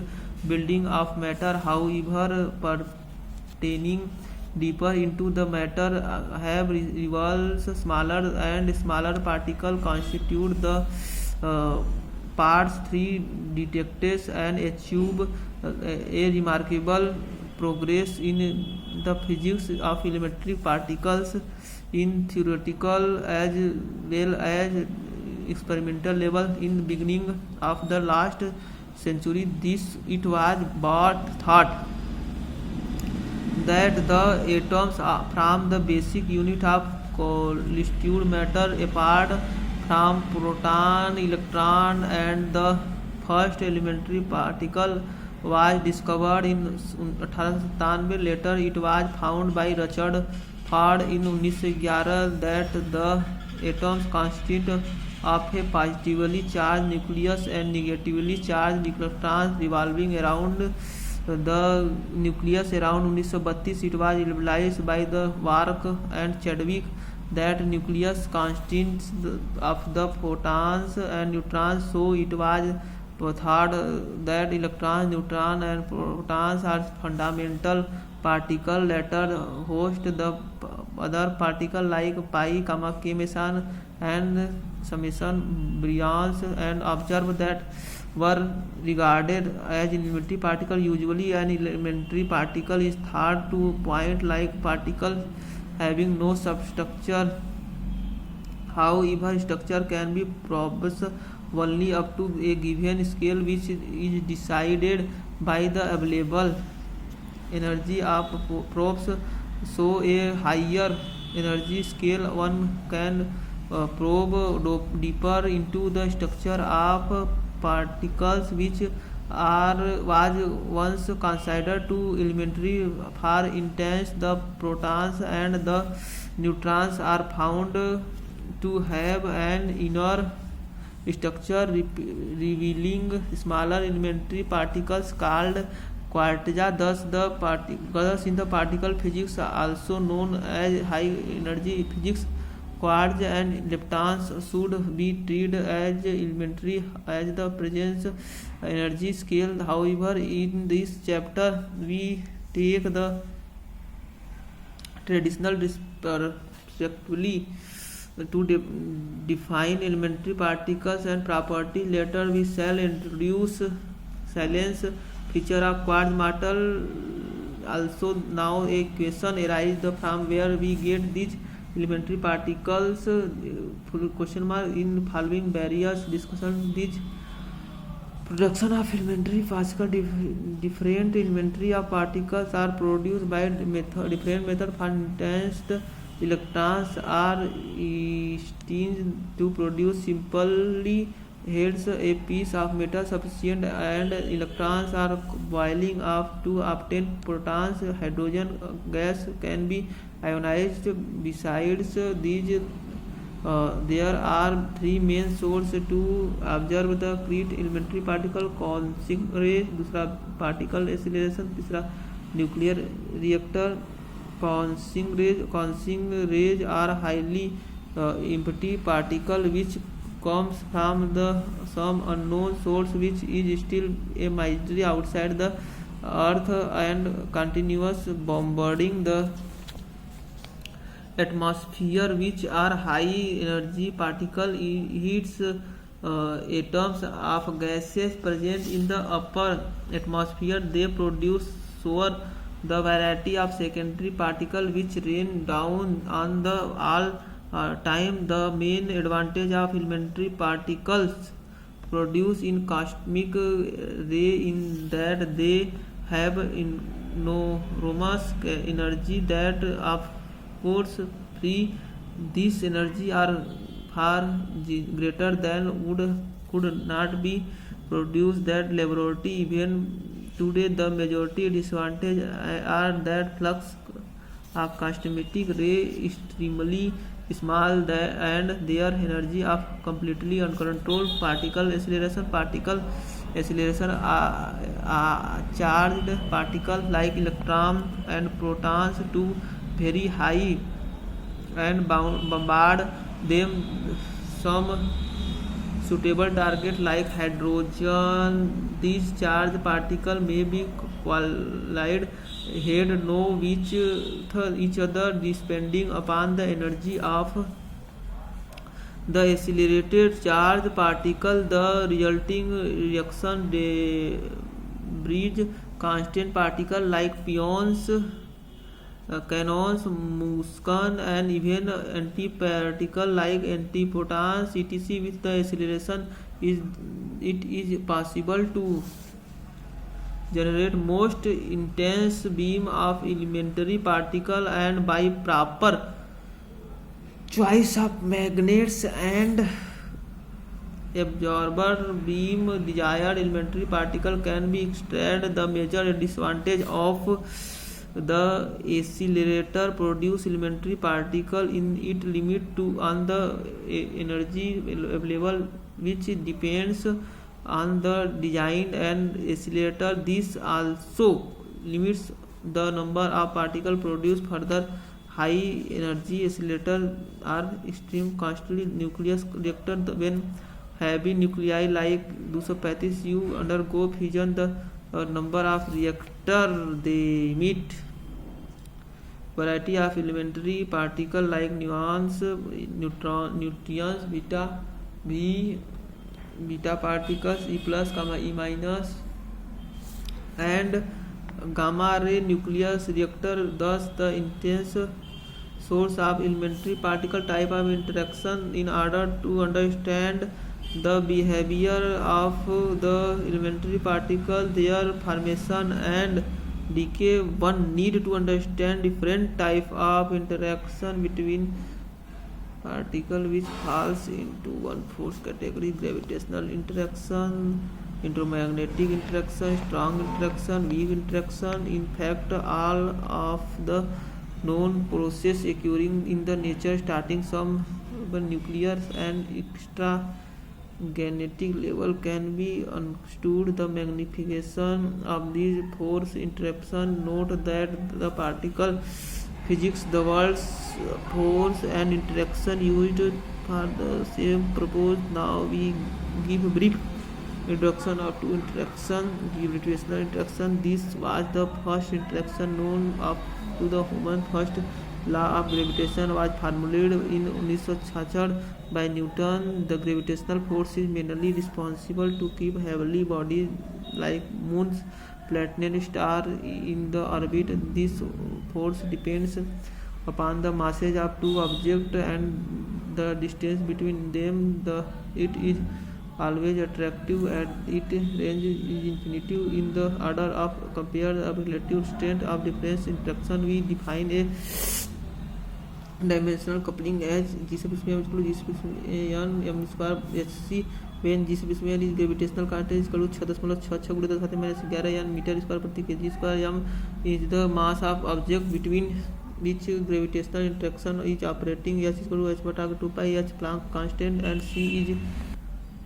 [SPEAKER 1] building of matter. However, pertaining deeper into the matter have revealed smaller and smaller particles constitute the parts. 3 detectives and achieve a remarkable progress in the physics of elementary particles in theoretical as well as experimental level. In the beginning of the last century, it was thought that the atoms from the basic unit of constitute matter apart from proton, electron, and the first elementary particle was discovered in 1897. Later, it was found by Richard Ford in 1911 that the atoms consist of a positively charged nucleus and negatively charged electrons revolving around the nucleus. Around 1932, it was realized by the Wark and Chadwick that nucleus consists of the photons and neutrons, so it was thought that electrons, neutrons and protons are fundamental particle later host the other particle like pi, k meson and summation bryons, and observe that were regarded as elementary particle. Usually an elementary particle is thought to point like particle having no substructure. However, structure can be probed only up to a given scale, which is decided by the available energy of probes. So a higher energy scale one can probe deeper into the structure of particles which was once considered too elementary. For instance, the protons and the neutrons are found to have an inner structure revealing smaller elementary particles called quarks. Thus, the particles in the particle physics, also known as high energy physics, quarks and leptons should be treated as elementary as the present energy scale. However, in this chapter we take the traditional perspectively to define elementary particles and properties. Later we shall introduce silence feature of quartz matter. Also, now a question arises from where we get these elementary particles. Question mark. In following various discussion, these production of elementary particle different elementary of particles are produced by different method. For instance, electrons are destined to produce simply heads a piece of metal sufficient, and electrons are boiling up to obtain protons. Hydrogen gas can be ionized. Besides these, there are three main sources to observe the create elementary particle: Coursing rays, दूसरा particle acceleration, तीसरा nuclear reactor. Coursing rays are highly empty particle which comes from some unknown source which is still a mystery outside the earth and continuous bombarding the atmosphere, which are high energy particle heats atoms of gases present in the upper atmosphere. They produce soar the variety of secondary particle which rain down on the all time. The main advantage of elementary particles produced in cosmic ray in that they have enormous energy that of course free. This energy are far greater than could not be produced that laboratory. Even today, the majority disadvantage are that flux of cosmic ray is extremely small and their energy of completely uncontrolled. Particle acceleration charged particles like electrons and protons to very high and bombard them some suitable target like hydrogen. These charged particles may be collide head know which each other depending upon the energy of the accelerated charged particle. The resulting reaction breeds constant particle like pions, canons, muons, and even antiparticle like antiprotons, etc. With the acceleration, it is possible to generate most intense beam of elementary particle, and by proper choice of magnets and absorber beam desired elementary particle can be extracted. The major disadvantage of the accelerator produce elementary particle in it limit to on the energy available, which depends on the design and accelerator. This also limits the number of particles produced. Further, high energy accelerators are extreme costly. Nucleus reactor, when heavy nuclei like 235 U undergo fission, the number of reactors they emit variety of elementary particles like nuons, neutrons, beta particles, E plus, E minus, and gamma ray nucleus reactor. Thus, the intense source of elementary particle type of interaction. In order to understand the behavior of the elementary particle, their formation and decay, one need to understand different type of interaction between particle which falls into one force category: gravitational interaction, electromagnetic interaction, strong interaction, weak interaction. In fact, all of the known process occurring in the nature, starting from nuclear and extragalactic level, can be understood. The magnification of these force interaction. Note that the particle physics, the words force and interaction used for the same purpose. Now we give a brief introduction of two interaction: gravitational interaction. This was the first interaction known up to the human. First law of gravitation was formulated in 1966 by Newton. The gravitational force is mainly responsible to keep heavenly bodies like moons, planets, stars in the orbit. This force depends upon the masses of two objects and the distance between them. It is always attractive and its range is infinite. In the order of compare of relative strength of different interaction, we define a dimensional coupling as G sub m equal to G sub n m square hc, when G sub n is gravitational constant is equal to 6.66 गुणित 10 घात minus 11 n metre square प्रति kg square. m is the mass of object between which gravitational interaction is operating. h is equal to h बटा 2 pi h Planck constant, and c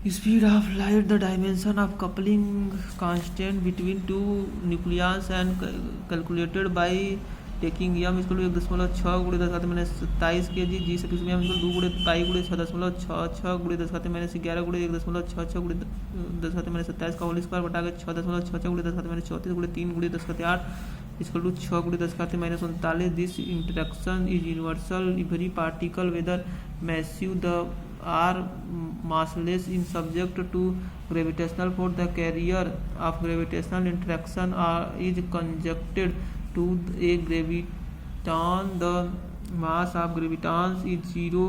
[SPEAKER 1] is speed of light. The dimension of coupling constant between two nucleons and calculated by taking m is equal to 1.6 गुणित 10 घात minus 27 kg. G सब इसमें m equal 2 गुणित पाई गुणित 6.66 गुणित 10 घात minus 11 गुणित 1.66 गुणित 10 घात माइनस 27 का होल स्क्वायर बटा के 6.66 गुणित 10 घात माइनस 34 गुणित 3 गुणित 10 घात 8 इक्वल टू 6 गुणित 10 घात minus 39. This interaction is universal. Every particle, whether massive the are massless, is subject to gravitational force. The carrier of gravitational interaction is conjectured to a graviton. The mass of gravitons is 0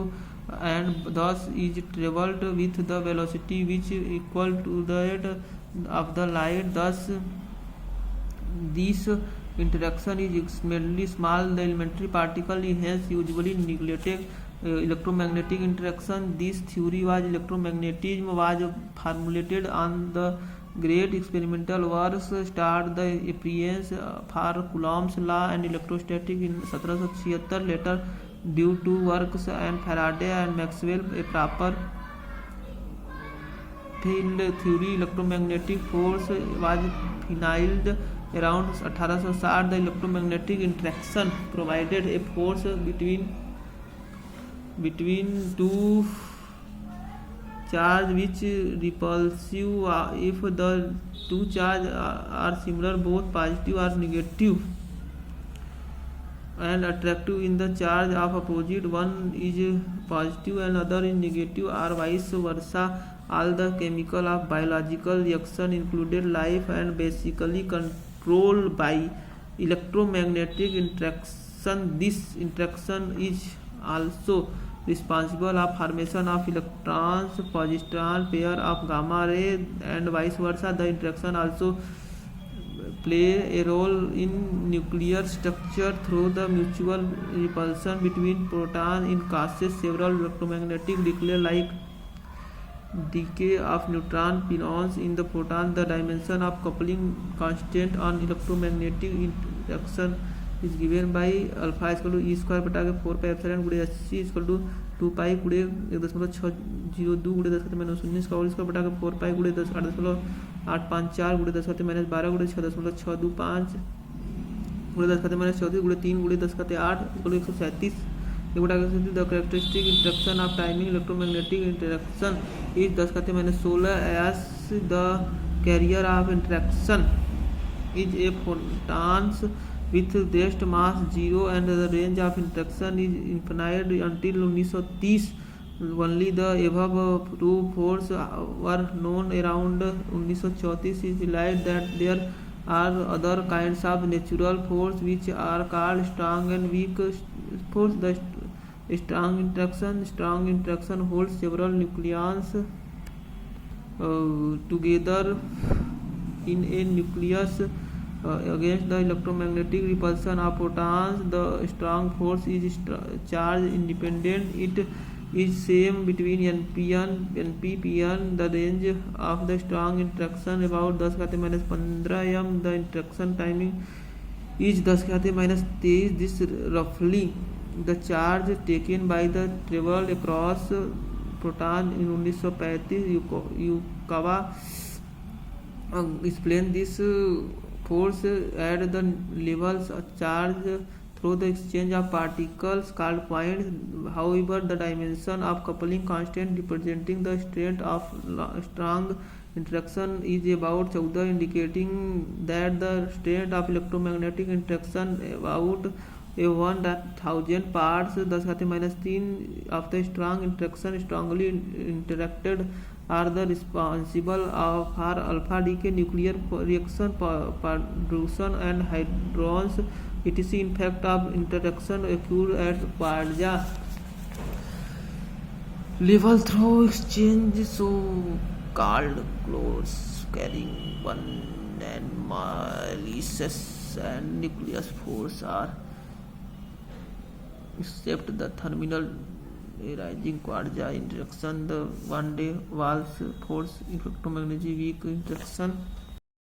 [SPEAKER 1] and thus is traveled with the velocity which is equal to that of the light. Thus this interaction is extremely small. The elementary particle is hence usually neglected. Electromagnetic interaction. This theory was electromagnetism was formulated on the great experimental works start the appearance for Coulomb's law and electrostatic in 1776. Later, due to works and Faraday and Maxwell, a proper field theory electromagnetic force was finalized around 1860. The electromagnetic interaction provided a force between two charge which repulsive if the two charge are similar, both positive or negative, and attractive in the charge of opposite. One is positive and other is negative, or vice versa. All the chemical of biological reaction included life and basically controlled by electromagnetic interaction. This interaction is also responsible of formation of electrons positron pair of gamma ray and vice versa. The interaction also play a role in nuclear structure through the mutual repulsion between protons. In causes several electromagnetic decay like decay of neutron pions in the proton. The dimension of coupling constant on electromagnetic interaction is given by alpha is equal to e square बटा के 4 pi epsilon गुणे hc is equal to 2 पाई गुणे 1.602 गुणे 10 minus 19 का whole square बटा के 4 पाई गुणे 8.854 गुणे 10 माइनस 12 गुणे 6.625 गुणे 10 माइनस 34 गुणे 3 गुणे 10 8 equal 137. The characteristic interaction of timing electromagnetic interaction is 10 minus 16 as the carrier of interaction is a photons with rest mass 0 and the range of interaction is infinite until 1930. Only the above two forces were known around 1934. It is realized that there are other kinds of natural force which are called strong and weak force. The strong interaction holds several nucleons together in a nucleus against the electromagnetic repulsion of protons. The strong force is charge independent. It is same between NP-Pn. The range of the strong interaction about 10⁻⁻15 m. The interaction timing is 10⁻⁻23. This roughly the charge taken by the travel across proton in 1935. Yukawa explained this force at the levels of charge through the exchange of particles called points. However, the dimension of coupling constant representing the strength of strong interaction is about 14, indicating that the strength of electromagnetic interaction about 1,000 parts 10⁻³ of the strong interaction strongly interacted are the responsible for alpha decay, nuclear reaction, production and hadrons, etc. In fact of interaction occur at Kwadja level through exchange so called close carrying one and malicious and nucleus force are except the terminal rising Kwadja interaction, the one-day Walsh force, electromagnetic weak interaction.